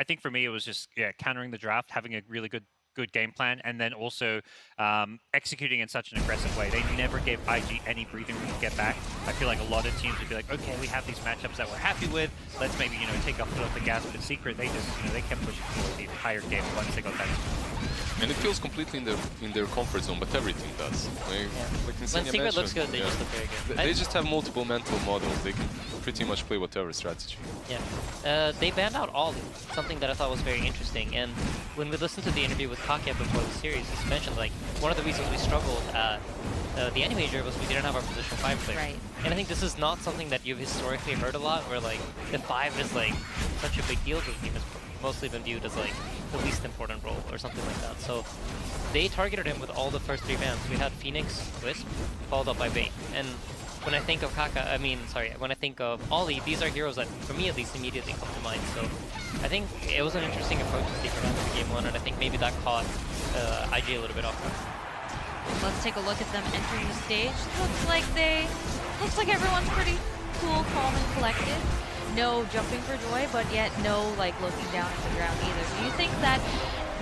think for me it was just countering the draft, having a really good game plan, and then also executing in such an aggressive way. They never gave IG any breathing room to get back. I feel like a lot of teams would be like, okay, we have these matchups that we're happy with. Let's maybe take a foot off the gas. But Secret, they just they kept pushing forward the entire game once they got that. And it feels completely in their comfort zone, but everything does. Like When Secret looks good, they just look very good. They just have multiple mental models. They can pretty much play whatever strategy. Yeah. They banned out Ollie, something that I thought was very interesting. And when we listened to the interview with Kakia before the series, he mentioned like one of the reasons we struggled at the Any Major was we didn't have our position 5 player. Right. And I think this is not something that you've historically heard a lot, where like the 5 is like such a big deal to the team. It's mostly been viewed as like the least important role or something like that. So they targeted him with all the first 3 bans. We had Phoenix, Wisp, followed up by Bait. And when I think of when I think of Ollie, these are heroes that, for me at least, immediately come to mind. So I think it was an interesting approach to Secret after game 1, and I think maybe that caught IG a little bit off guard. Let's take a look at them entering the stage. Looks like everyone's pretty cool, calm, and collected. No jumping for joy, but yet no like looking down at the ground either. Do you think that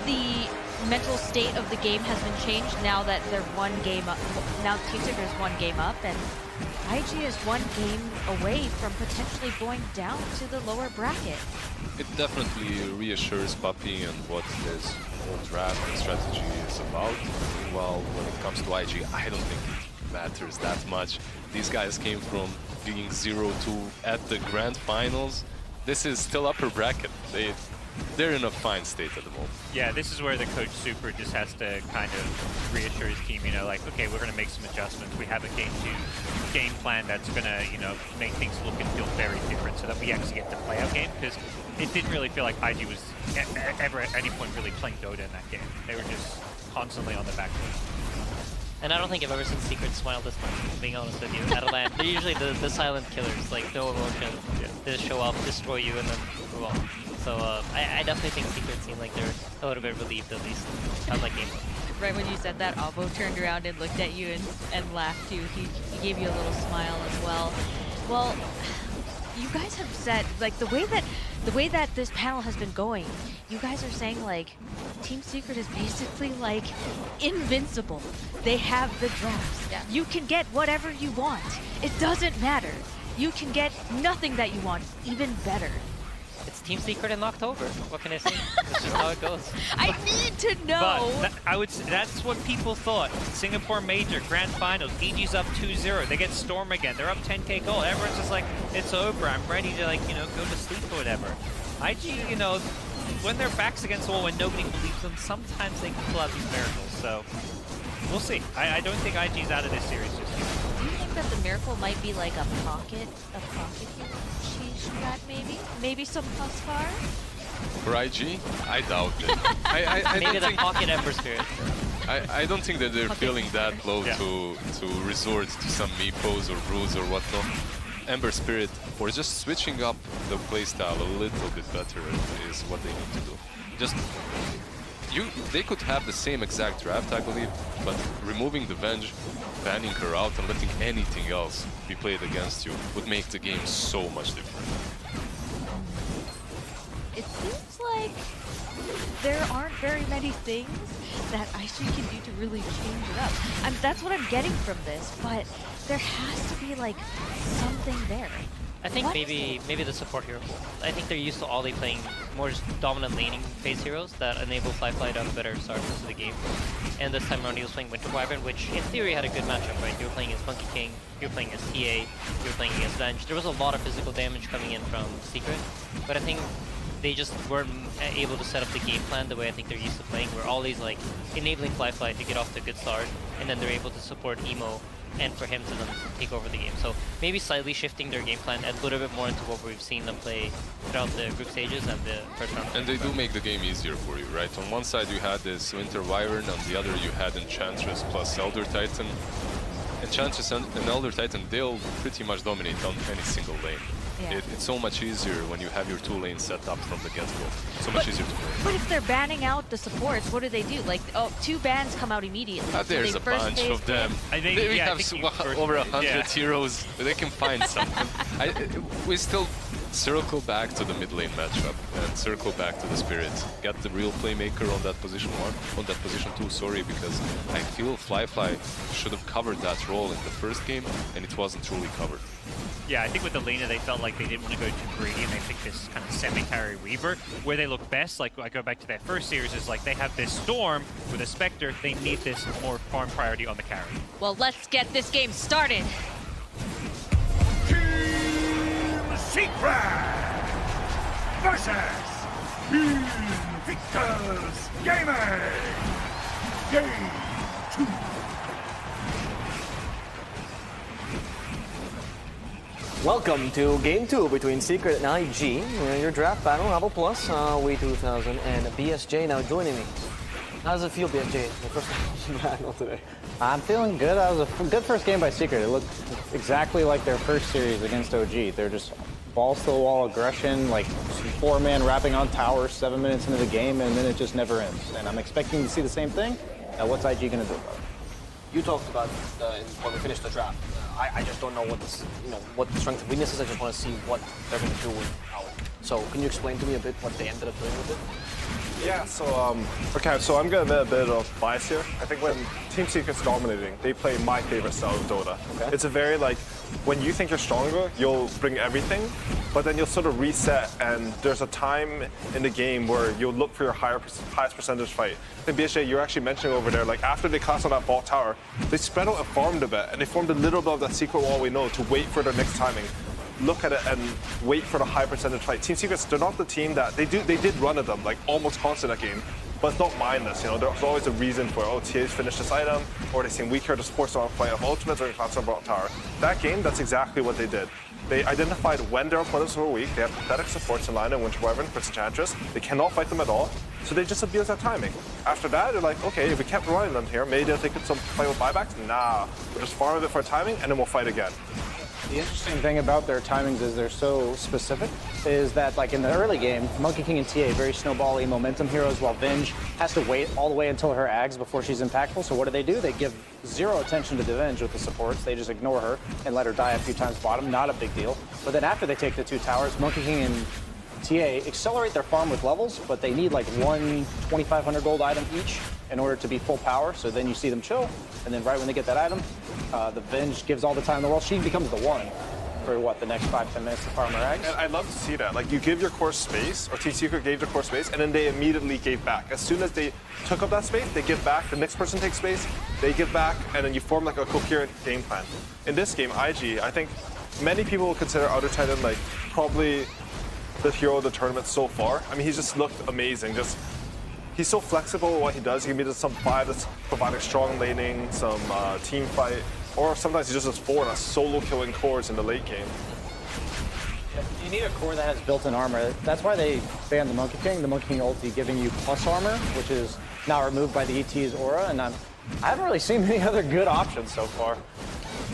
the mental state of the game has been changed now that they're one game up? Now Team Secret is one game up, and IG is one game away from potentially going down to the lower bracket. It definitely reassures Puppy and what his whole draft and strategy is about. Meanwhile, when it comes to IG, I don't think it matters that much. These guys came from being 0-2 at the grand finals. This is still upper bracket. They're in a fine state at the moment. Yeah, this is where the coach Super just has to kind of reassure his team, like, okay, we're going to make some adjustments. We have a game plan that's going to, make things look and feel very different so that we actually get to play our game, because it didn't really feel like IG was ever at any point really playing Dota in that game. They were just constantly on the back foot. And I don't think I've ever seen Secret smile this much, being honest with you, at a LAN. They're usually the silent killers, like no emotion. They just show up, destroy you, and then move on. So I definitely think Secret seemed like they're a little bit relieved, at least, on that game. Right when you said that, Avo turned around and looked at you and laughed too. He gave you a little smile as well. Well, you guys have said, like, the way that this panel has been going, you guys are saying like Team Secret is basically like invincible. They have the drafts. Yeah. You can get whatever you want. It doesn't matter. You can get nothing that you want, even better. It's Team Secret in October. What can I say? That's just how it goes. I need to know. But I would say that's what people thought. Singapore Major, Grand Finals, EG's up 2-0. They get Storm again. They're up 10k gold. Everyone's just like, it's over. I'm ready to, like, go to sleep or whatever. IG, when their back's against the wall, when nobody believes them, sometimes they can pull out these miracles. So we'll see. I don't think IG's out of this series just yet. Do you think that the miracle might be like a pocket hero? Strat maybe? Maybe some Huscar? For IG, I doubt it. I Maybe don't the think, Pocket Ember Spirit. I don't think that they're Pocket feeling that low Yeah. to resort to some Meepos or Brews or whatnot. Ember Spirit, or just switching up the playstyle a little bit better is what they need to do. Just they could have the same exact draft, I believe, but removing the Venge, banning her out, and letting anything else be played against you would make the game so much different. It seems like there aren't very many things that IG can do to really change it up. That's what I'm getting from this, but there has to be like something there. I think What? maybe the support hero pool. I think they're used to Ollie playing more just dominant laning phase heroes that enable Fly to have a better start into the game. And this time around he was playing Winter Wyvern, which in theory had a good matchup, right? You were playing against Monkey King, you were playing against TA, you were playing against Venge. There was a lot of physical damage coming in from Secret, but I think they just weren't able to set up the game plan the way I think they're used to playing, where Ollie's like enabling Fly to get off to a good start, and then they're able to support Emo and for him to then take over the game. So maybe slightly shifting their game plan a little bit more into what we've seen them play throughout the group stages and the first round. And they do make the game easier for you, right? On one side you had this Winter Wyvern, on the other you had Enchantress plus Elder Titan. Enchantress and Elder Titan, they'll pretty much dominate on any single lane. Yeah. It's so much easier when you have your 2 lanes set up from the get-go. So much easier to play. But if they're banning out the supports, what do they do? Like, 2 bans come out immediately. So There's they a first bunch phase of them. I think- we yeah, I have think you first over phase, 100 yeah. heroes. They can find something. We still circle back to the mid lane matchup and circle back to the Spirit. Get the real playmaker on that position 1, on that position 2, sorry, because I feel Fly should have covered that role in the first game and it wasn't truly covered. Yeah, I think with the laner, they felt like they didn't want to go too greedy, and they picked this kind of semi-carry Weaver. Where they look best, like I go back to their first series, is like they have this Storm with a Spectre. They need this more farm priority on the carry. Well, let's get this game started. Team Secret versus Invictus Gaming. Game 2. Welcome to Game 2 between Secret and IG. Your draft battle, Level Plus, We 2000 and BSJ now joining me. How does it feel, BSJ, the first battle today? I'm feeling good. That was a good first game by Secret. It looked exactly like their first series against OG. They're just balls to the wall aggression, like 4-man wrapping on towers 7 minutes into the game, and then it just never ends. And I'm expecting to see the same thing. Now, what's IG going to do about it? You talked about when we finished the draft. I just don't know what the strengths and weaknesses. I just want to see what they're going to do with Owl. So can you explain to me a bit what they ended up doing with it? Yeah, so, okay, so I'm going to admit a bit of bias here. I think when Team Secret's dominating, they play my favorite style of Dota. Okay. It's a very, like, when you think you're stronger, you'll bring everything, but then you'll sort of reset, and there's a time in the game where you'll look for your highest percentage fight. I think BSJ, you're actually mentioning over there, like, after they cast on that bot tower, they spread out and farmed a bit, and they formed a little bit of that secret wall we know to wait for their next timing. Look at it and wait for the high percentage fight. Team Secrets, they're not the team that they did run at them like almost constant that game, but it's not mindless. You know, there's always a reason for TA's finished this item, or they seem weaker, the support's on fight of ultimates, or class on bot tower. That game, that's exactly what they did. They identified when their opponents were weak. They have pathetic supports in line in Winter Wyvern, Prince Enchantress. They cannot fight them at all, so they just abuse that timing. After that, they're like, okay, if we kept running them here, maybe they'll take some fight with buybacks. Nah, we'll just farm a bit for timing, and then we'll fight again. The interesting thing about their timings is they're so specific, is that like in the early game, Monkey King and TA, very snowbally momentum heroes, while Venge has to wait all the way until her Ags before she's impactful. So what do? They give zero attention to the Venge with the supports. They just ignore her and let her die a few times bottom, not a big deal. But then after they take the 2 towers, Monkey King and TA accelerate their farm with levels, but they need like one 2,500 gold item each in order to be full power. So then you see them chill, and then right when they get that item, the Venge gives all the time in the world. She becomes the one for what, the next 5-10 minutes to farm her eggs. And I'd love to see that. Like, you give your core space, or Team Secret gave their core space, and then they immediately gave back. As soon as they took up that space, they give back. The next person takes space, they give back, and then you form like a coherent game plan. In this game, IG, I think many people will consider Outer Titan like probably the hero of the tournament so far. I mean, he's just looked amazing. He's so flexible with what he does. He can be just some 5 that's providing strong laning, some team fight, or sometimes he just does 4 and a solo killing cores in the late game. You need a core that has built-in armor. That's why they banned the Monkey King. The Monkey King ulti giving you plus armor, which is now removed by the ET's aura, and I haven't really seen any other good options so far.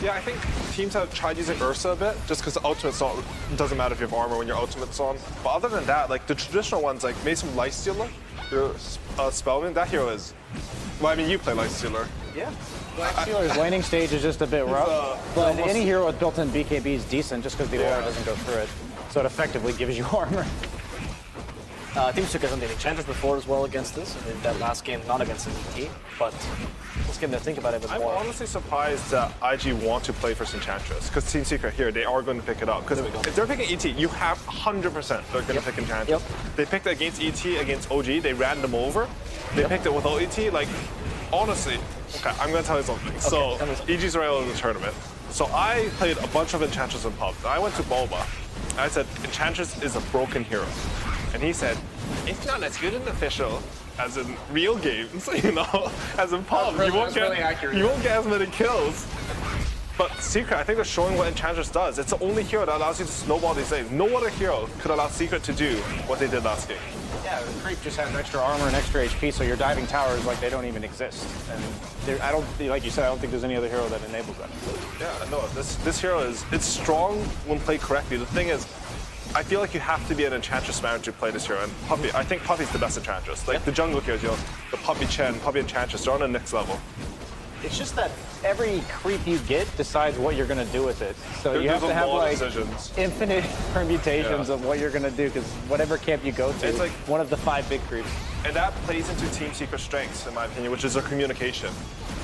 Yeah, I think teams have tried using Ursa a bit, just because the ultimate's not, it doesn't matter if you have armor when your ultimate's on. But other than that, like the traditional ones, like maybe some Lifestealer, your Spellman, that hero is, well, I mean, you play Lifestealer. Yeah. Lifestealer's laning stage is just a bit rough, but any hero with built-in BKB is decent just because the aura doesn't go through it. So it effectively gives you armor. Team Secret has done Enchantress before as well against this, in that last game, not against an ET, but let's get them to think about it a bit more. I'm honestly surprised that IG want to play for Enchantress, because Team Secret here, they are going to pick it up. Because if they're picking ET, you have 100% they're going to pick Enchantress. They picked it against ET, against OG, they ran them over. They picked it without ET, like, honestly, okay, I'm going to tell you something. So, EG's right out of the tournament. So I played a bunch of Enchantress in pubs. I went to Boba. I said, Enchantress is a broken hero. And he said, it's not as good in official as in real games, you know, as in pubs. You won't get as many kills. But Secret, I think they're showing what Enchantress does. It's the only hero that allows you to snowball these things. No other hero could allow Secret to do what they did last game. Yeah, the creep just has extra armor and extra HP, so your diving towers, like, they don't even exist. And I don't, like you said, I don't think there's any other hero that enables that. Yeah, no, this hero it's strong when played correctly. The thing is, I feel like you have to be an Enchantress manager to play this hero, and Puppey, I think Puppey's the best Enchantress. Like, the jungle heroes, you know, the Puppey Chen, Puppey Enchantress, they're on the next level. It's just that every creep you get decides what you're going to do with it. So you have There's to a have lot of like decisions. infinite permutations Yeah. of what you're going to do, because whatever camp you go to, It's like- one of the 5 big creeps. And that plays into Team Secret's strengths, in my opinion, which is their communication.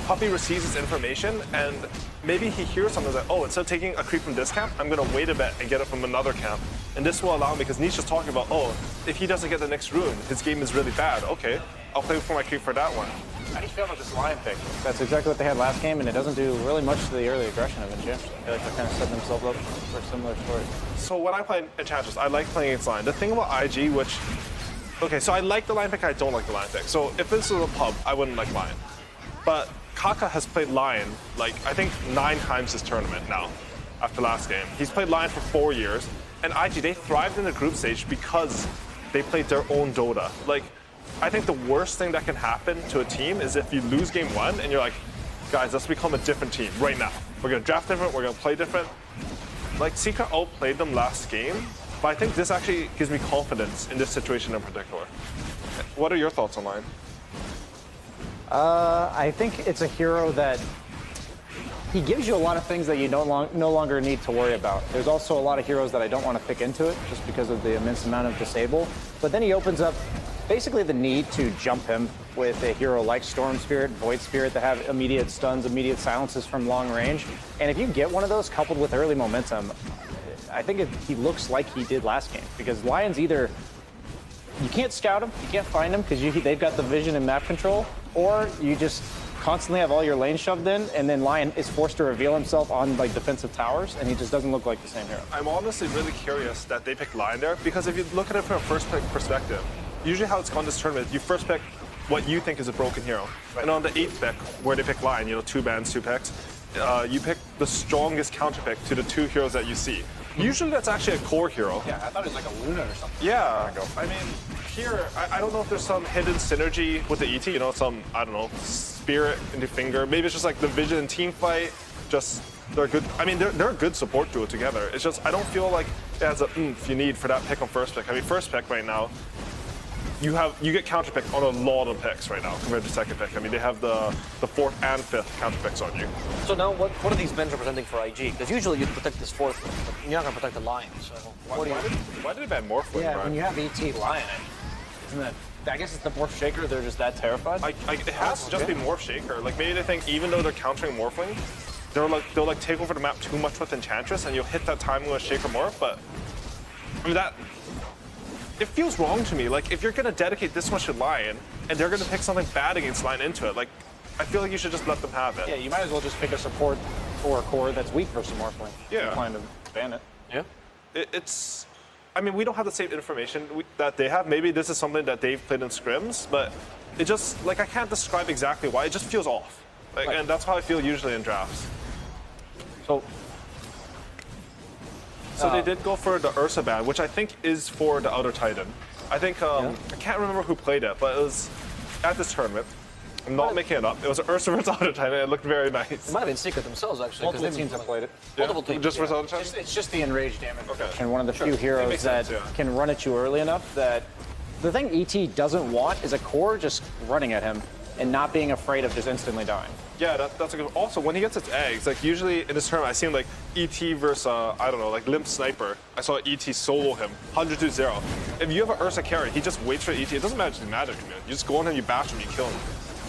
Puppy receives his information, and maybe he hears something like, oh, instead of taking a creep from this camp, I'm going to wait a bit and get it from another camp. And this will allow me, because Nisha's talking about, oh, if he doesn't get the next rune, his game is really bad. Okay, I'll play for my creep for that one. How do you feel about this Lion pick? That's exactly what they had last game, and it doesn't do really much to the early aggression of Enchantress. I feel like they're kind of setting themselves up for a similar story. So when I play Enchantress, I like playing against Lion. The thing about IG, which... Okay, so I like the Lion pick, I don't like the Lion pick. So if this was a pub, I wouldn't like Lion. But Kaka has played Lion, like, I think 9 times this tournament now, after last game. He's played Lion for 4 years, and IG, they thrived in the group stage because they played their own Dota. Like, I think the worst thing that can happen to a team is if you lose game 1 and you're like, guys, let's become a different team right now. We're gonna draft different, we're gonna play different. Like, Secret outplayed them last game, but I think this actually gives me confidence in this situation in particular. What are your thoughts on Lion? I think it's a hero that he gives you a lot of things that you no longer need to worry about. There's also a lot of heroes that I don't want to pick into it just because of the immense amount of disable. But then he opens up basically the need to jump him with a hero like Storm Spirit, Void Spirit that have immediate stuns, immediate silences from long range. And if you get one of those coupled with early momentum, I think he looks like he did last game, because Lion's either you can't scout him, you can't find him because they've got the vision and map control, or you just constantly have all your lanes shoved in, and then Lion is forced to reveal himself on like defensive towers, and he just doesn't look like the same hero. I'm honestly really curious that they picked Lion there, because if you look at it from a first pick perspective, usually how it's gone this tournament, you first pick what you think is a broken hero. Right. And on the 8th pick, where they pick Lion, 2 bans, 2 picks, you pick the strongest counter pick to the 2 heroes that you see. Usually that's actually a core hero. Yeah, I thought it was like a Luna or something. Yeah, I mean, here, I don't know if there's some hidden synergy with the ET, some, I don't know, spirit into finger. Maybe it's just like the vision and team fight, just, they're good. I mean, they're a good support duo together. It's just, I don't feel like it has a oomph you need for that pick on first pick. I mean, first pick right now, you get counter pick on a lot of picks right now compared to second pick. I mean, they have the 4th and 5th counter picks on you. So now, what are these bans representing for IG? Because usually you'd protect this 4th, but you're not going to protect the Lion. So why did they ban Morphling? Yeah, Brian? when you have ET Lion, isn't that? I guess it's the Morph Shaker. They're just that terrified. It has to just be Morph Shaker. Like, maybe they think even though they're countering Morphling, they'll take over the map too much with Enchantress, and you'll hit that timing with Shaker Morph. But I mean it feels wrong to me. Like, if you're gonna dedicate this much to Lion, and they're gonna pick something bad against Lion into it, like, I feel like you should just let them have it. Yeah, you might as well just pick a support or a core that's weak versus Morphling. Yeah. You're planning to ban it. yeah. It's. I mean, we don't have the same information that they have. Maybe this is something that they've played in scrims, but it just, like, I can't describe exactly why. It just feels off. Like, Right. and that's how I feel usually in drafts. So they did go for the Ursa ban, which I think is for the Outer Titan. I think, I can't remember who played it, but it was at this tournament. I'm not making it up. It was Ursa versus Outer Titan. It looked very nice. It might have been Secret themselves, actually. 'cause Multiple they've teams been have played it. Multiple teams. Just versus yeah. Outer Titan? It's just the enraged damage Okay. reduction. One of the few heroes makes that sense, yeah. can run at you early enough that the thing ET doesn't want is a core just running at him and not being afraid of just instantly dying. Yeah, that's a good. Also, when he gets its eggs, like usually in this tournament, I seen like ET versus I don't know, like Limp Sniper. I saw ET solo him 100-0. If you have an Ursa carry, he just waits for ET. It doesn't matter magic, man. You just go on him, you bash him, you kill him.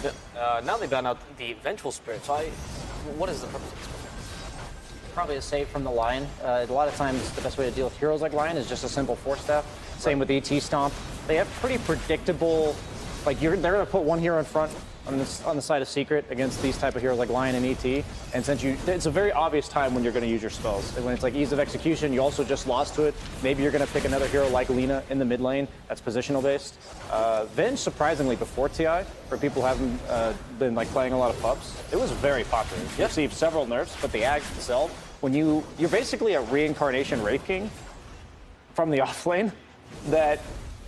Yeah. Now they ban out the Vengeful Spirit. So what is the purpose of this? Probably a save from the Lion. A lot of times the best way to deal with heroes like Lion is just a simple Force Staff. Same with ET Stomp. They have pretty predictable, like they're going to put one hero in front on the side of Secret against these type of heroes like Lion and ET. And since it's a very obvious time when you're going to use your spells. And when it's like ease of execution, you also just lost to it. Maybe you're going to pick another hero like Lina in the mid lane. That's positional based. Venge, surprisingly, before TI, for people who haven't been like playing a lot of pups, it was very popular. It received several nerfs, but the Ags itself, when you're basically a reincarnation Wraith King from the off lane that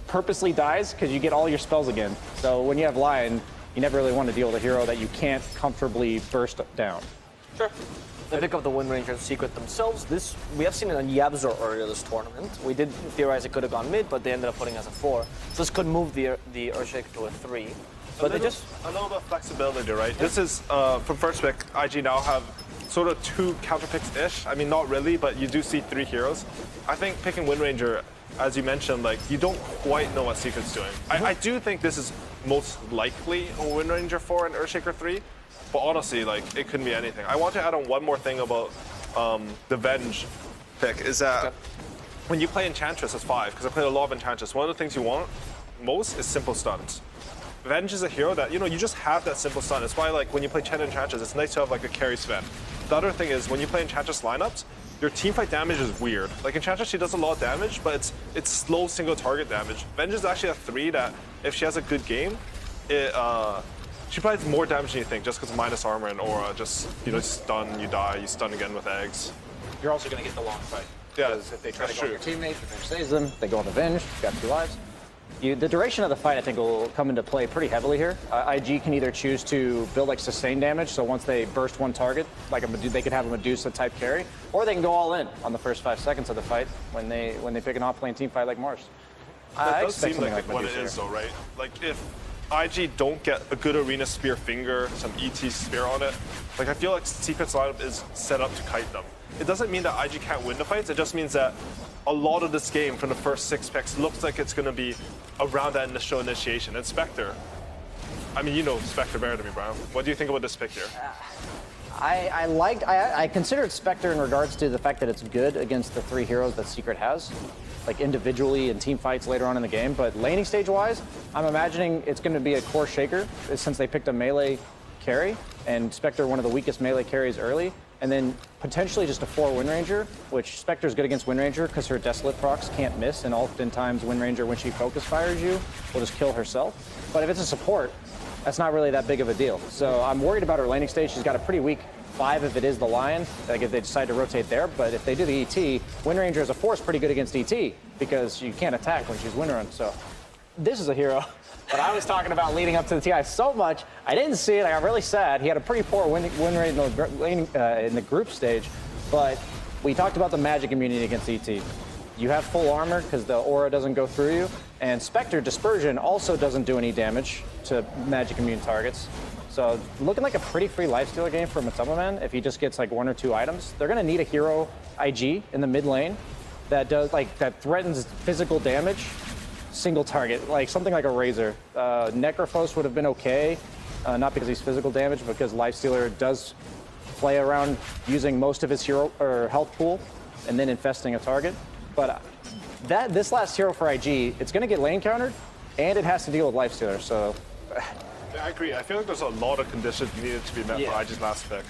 purposely dies because you get all your spells again. So when you have Lion, you never really want to deal with a hero that you can't comfortably burst down. Sure. They pick up the Wind Ranger Secret themselves. We have seen it on Yabzor earlier this tournament. We did theorize it could have gone mid, but they ended up putting it as a 4. So this could move the Earthshake to a 3. But they just a little bit of flexibility, right? This is from first pick. IG now have sort of 2 counter picks-ish. I mean, not really, but you do see 3 heroes. I think picking Wind Ranger, as you mentioned, like you don't quite know what Secret's doing. I do think this is most likely a Wind Ranger 4 and Earthshaker 3, but honestly, like it couldn't be anything. I want to add on one more thing about the Venge pick is that when you play Enchantress as 5, because I played a lot of Enchantress, one of the things you want most is simple stuns. Venge is a hero that, you know, you just have that simple stun. It's why, like, when you play Chen Enchantress, it's nice to have, like, a carry Sven. The other thing is, when you play Enchantress lineups, your teamfight damage is weird. Like, Enchantress, she does a lot of damage, but it's slow single target damage. Venge is actually a 3 that, if she has a good game, she provides more damage than you think, just because of minus armor and aura. Just, you know, stun, you die, you stun again with eggs. You're also going to get the long fight. Yeah, because if they try to go on your true. teammate, the Venge saves them, they go on the Venge, got 2 lives. The duration of the fight, I think, will come into play pretty heavily here. IG can either choose to build like sustained damage, so once they burst one target, like they could have a Medusa type carry, or they can go all in on the first 5 seconds of the fight when they pick an off-lane team fight like Mars. That I does expect seem something like what it Medusa is, here. though, right? Like, if IG don't get a good arena spear finger, some ET spear on it, like, I feel like Secret's lineup is set up to kite them. It doesn't mean that IG can't win the fights, it just means that a lot of this game from the first 6 picks looks like it's going to be around that initial initiation. And Spectre, I mean, you know Spectre better than me, Brian. What do you think about this pick here? I considered Spectre in regards to the fact that it's good against the 3 heroes that Secret has, like individually in team fights later on in the game. But laning stage wise, I'm imagining it's going to be a core shaker since they picked a melee carry, and Spectre one of the weakest melee carries early. And then potentially just a 4 Wind Ranger, which Spectre's good against Wind Ranger because her Desolate procs can't miss, and oftentimes Wind Ranger, when she focus fires you, will just kill herself. But if it's a support, that's not really that big of a deal. So I'm worried about her laning stage. She's got a pretty weak 5 if it is the Lion, like if they decide to rotate there. But if they do the ET, Wind Ranger as a force pretty good against ET because you can't attack when she's Wind Run. So this is a hero. But I was talking about leading up to the TI so much, I didn't see it. I got really sad. He had a pretty poor win rate in the group stage, but we talked about the magic immunity against ET. You have full armor because the aura doesn't go through you, and Spectre Dispersion also doesn't do any damage to magic immune targets. So looking like a pretty free lifestealer game for Matama Man if he just gets like 1 or 2 items. They're gonna need a hero IG in the mid lane that does that threatens physical damage. Single target, like something like a Razor. Necrophos would have been okay, not because he's physical damage, but because Lifestealer does play around using most of his hero or health pool and then infesting a target. But this last hero for IG, it's going to get lane countered, and it has to deal with Lifestealer. So Yeah, I agree. I feel like there's a lot of conditions needed to be met for IG's last pick.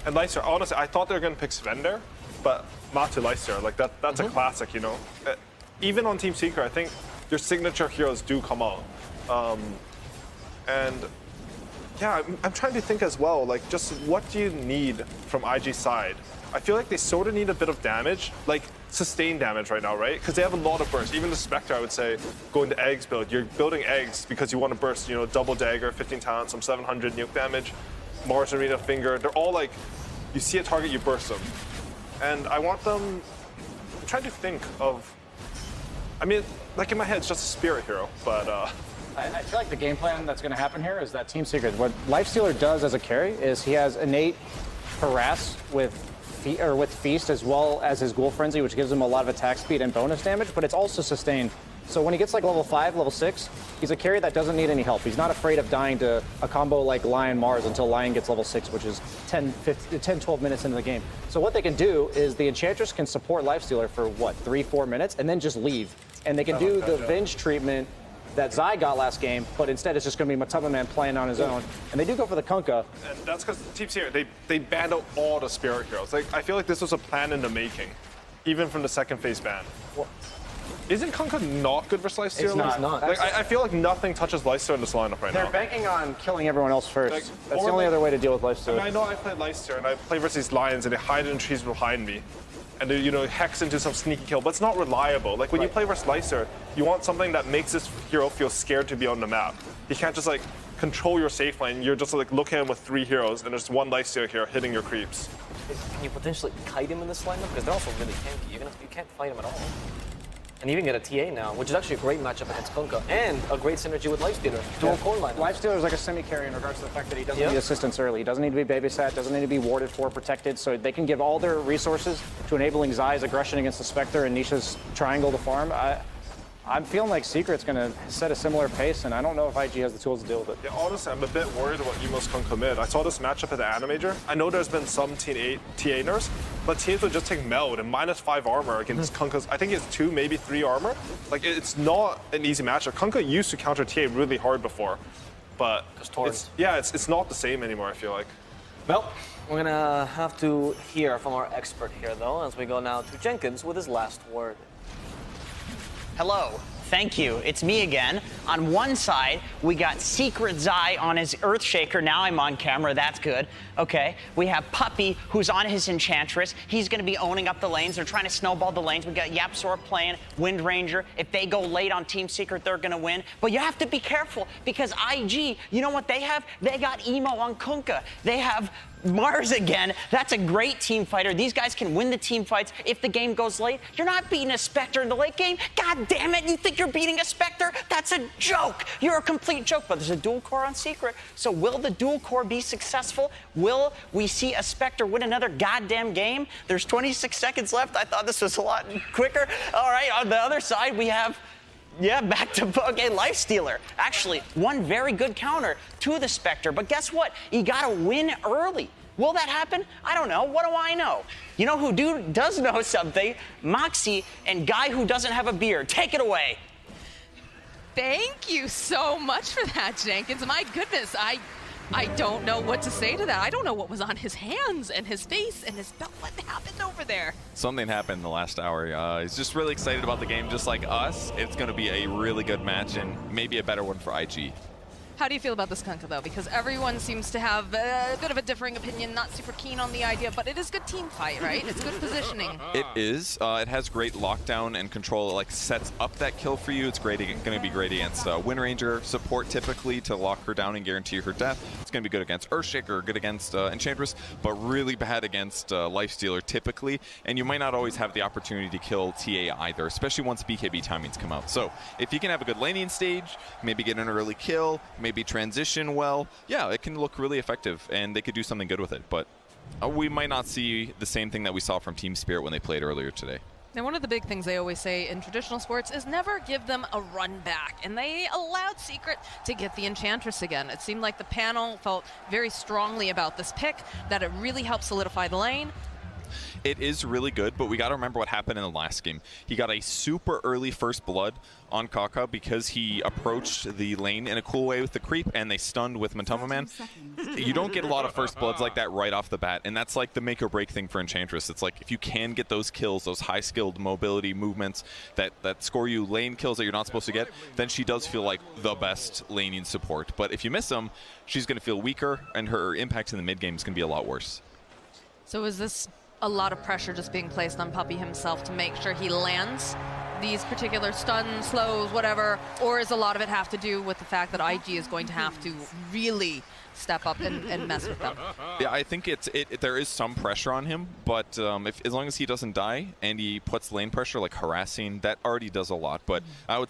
And Lifestealer, honestly, I thought they were going to pick Sven there, but Matu Lifestealer, like that's a classic, you know. Even on Team Secret, I think your signature heroes do come out. And yeah, I'm trying to think as well, like just what do you need from IG's side? I feel like they sort of need a bit of damage, like sustained damage right now, right? Because they have a lot of bursts. Even the Spectre, I would say, going to eggs build. You're building eggs because you want to burst, you know, double dagger, 15 talent, some 700 nuke damage, Mars Arena Finger. They're all like, you see a target, you burst them. And I want them, I'm trying to think of, I mean, like in my head, it's just a spirit hero, but I feel like the game plan that's going to happen here is that Team Secret, what Lifestealer does as a carry is he has innate harass with Feast as well as his Ghoul Frenzy, which gives him a lot of attack speed and bonus damage, but it's also sustained. So when he gets like level 5, level 6, he's a carry that doesn't need any help. He's not afraid of dying to a combo like Lion Mars until Lion gets level 6, which is 10, 12 minutes into the game. So what they can do is the Enchantress can support Lifestealer for what, 3-4 minutes, and then just leave. And they can do the Venge treatment that Zai got last game, but instead it's just going to be Matama Man playing on his own. And they do go for the Kunkka. And that's because Team Secret, they banned out all the spirit heroes. Like, I feel like this was a plan in the making, even from the second phase ban. Well, isn't Kunkka not good versus Lifestealer? It's not. Like, I feel like nothing touches Lifestealer in this lineup right now. They're banking on killing everyone else first. Like, that's the only other way to deal with I Lifestealer. mean, I know I played Lifestealer, and I play versus these lions, and they hide in trees behind me. And they, you know, hex into some sneaky kill, but it's not reliable. Like, when you play versus Lifestealer, you want something that makes this hero feel scared to be on the map. You can't just, like, control your safe lane. You're just, like, looking at him with 3 heroes, and there's 1 Lifestealer hero hitting your creeps. Can you potentially kite him in this lineup? Because they're also really tanky. You can't fight him at all. And even get a TA now, which is actually a great matchup against Kunkka, and a great synergy with Lifestealer. Dual core line. Lifestealer is like a semi-carry in regards to the fact that he doesn't need assistance early. He doesn't need to be babysat, doesn't need to be warded for, protected, so they can give all their resources to enabling Zai's aggression against the Spectre and Nisha's triangle to farm. I'm feeling like Secret's going to set a similar pace, and I don't know if IG has the tools to deal with it. Yeah, honestly, I'm a bit worried about Emo's Kunkka mid. I saw this matchup at the Animajor. I know there's been some TA nerfs, but teams would just take Meld and -5 armor against Kunkka's, I think it's 2, maybe 3 armor. Like, it's not an easy matchup. Kunkka used to counter TA really hard before, but it's not the same anymore, I feel like. Well, we're going to have to hear from our expert here, though, as we go now to Jenkins with his last word. Hello. Thank you. It's me again. On one side, we got Secret Zai on his Earthshaker. Now I'm on camera. That's good. Okay. We have Puppy, who's on his Enchantress. He's going to be owning up the lanes. They're trying to snowball the lanes. We got Yapsor playing Wind Ranger. If they go late on Team Secret, they're going to win. But you have to be careful because IG, you know what they have? They got Emo on Kunkka. They have Mars again. That's a great team fighter. These guys can win the team fights if the game goes late. You're not beating a Spectre in the late game. God damn it, you think you're beating a Spectre? That's a joke. You're a complete joke. But there's a dual core on Secret. So will the dual core be successful? Will we see a Spectre win another goddamn game? There's 26 seconds left. I thought this was a lot quicker. All right, on the other side, we have back to okay, Lifestealer. Actually, one very good counter to the Spectre. But guess what? You got to win early. Will that happen? I don't know. What do I know? You know who does know something? Moxie and Guy who doesn't have a beard. Take it away. Thank you so much for that, Jenkins. My goodness, I don't know what to say to that. I don't know what was on his hands and his face and his belt. What happened over there? Something happened in the last hour. He's just really excited about the game, just like us. It's going to be a really good match and maybe a better one for IG. How do you feel about this Kunkka, though? Because everyone seems to have a bit of a differing opinion, not super keen on the idea, but it is good team fight, right? It's good positioning. It is. It has great lockdown and control. It like sets up that kill for you. It's great. Going to be great against Wind Ranger support typically to lock her down and guarantee her death. It's going to be good against Earthshaker, good against Enchantress, but really bad against Lifestealer typically. And you might not always have the opportunity to kill TA either, especially once BKB timings come out. So if you can have a good laning stage, maybe get an early kill, maybe transition well, yeah, it can look really effective and they could do something good with it. But we might not see the same thing that we saw from Team Spirit when they played earlier today. Now, one of the big things they always say in traditional sports is never give them a run back. And they allowed Secret to get the Enchantress again. It seemed like the panel felt very strongly about this pick, that it really helped solidify the lane. It is really good, but we got to remember what happened in the last game. He got a super early first blood on Kaka because he approached the lane in a cool way with the creep, and they stunned with Matoma Man. You don't get a lot of first bloods like that right off the bat, and that's like the make or break thing for Enchantress. It's like if you can get those kills, those high-skilled mobility movements that score you lane kills that you're not supposed to get, then she does feel like the best laning support. But if you miss them, she's going to feel weaker, and her impact in the mid game is going to be a lot worse. So is this a lot of pressure just being placed on Puppy himself to make sure he lands these particular stuns, slows, whatever, or is a lot of it have to do with the fact that IG is going to have to really step up and mess with them? Yeah, I think there is some pressure on him, but as long as he doesn't die and he puts lane pressure, like harassing, that already does a lot. But I would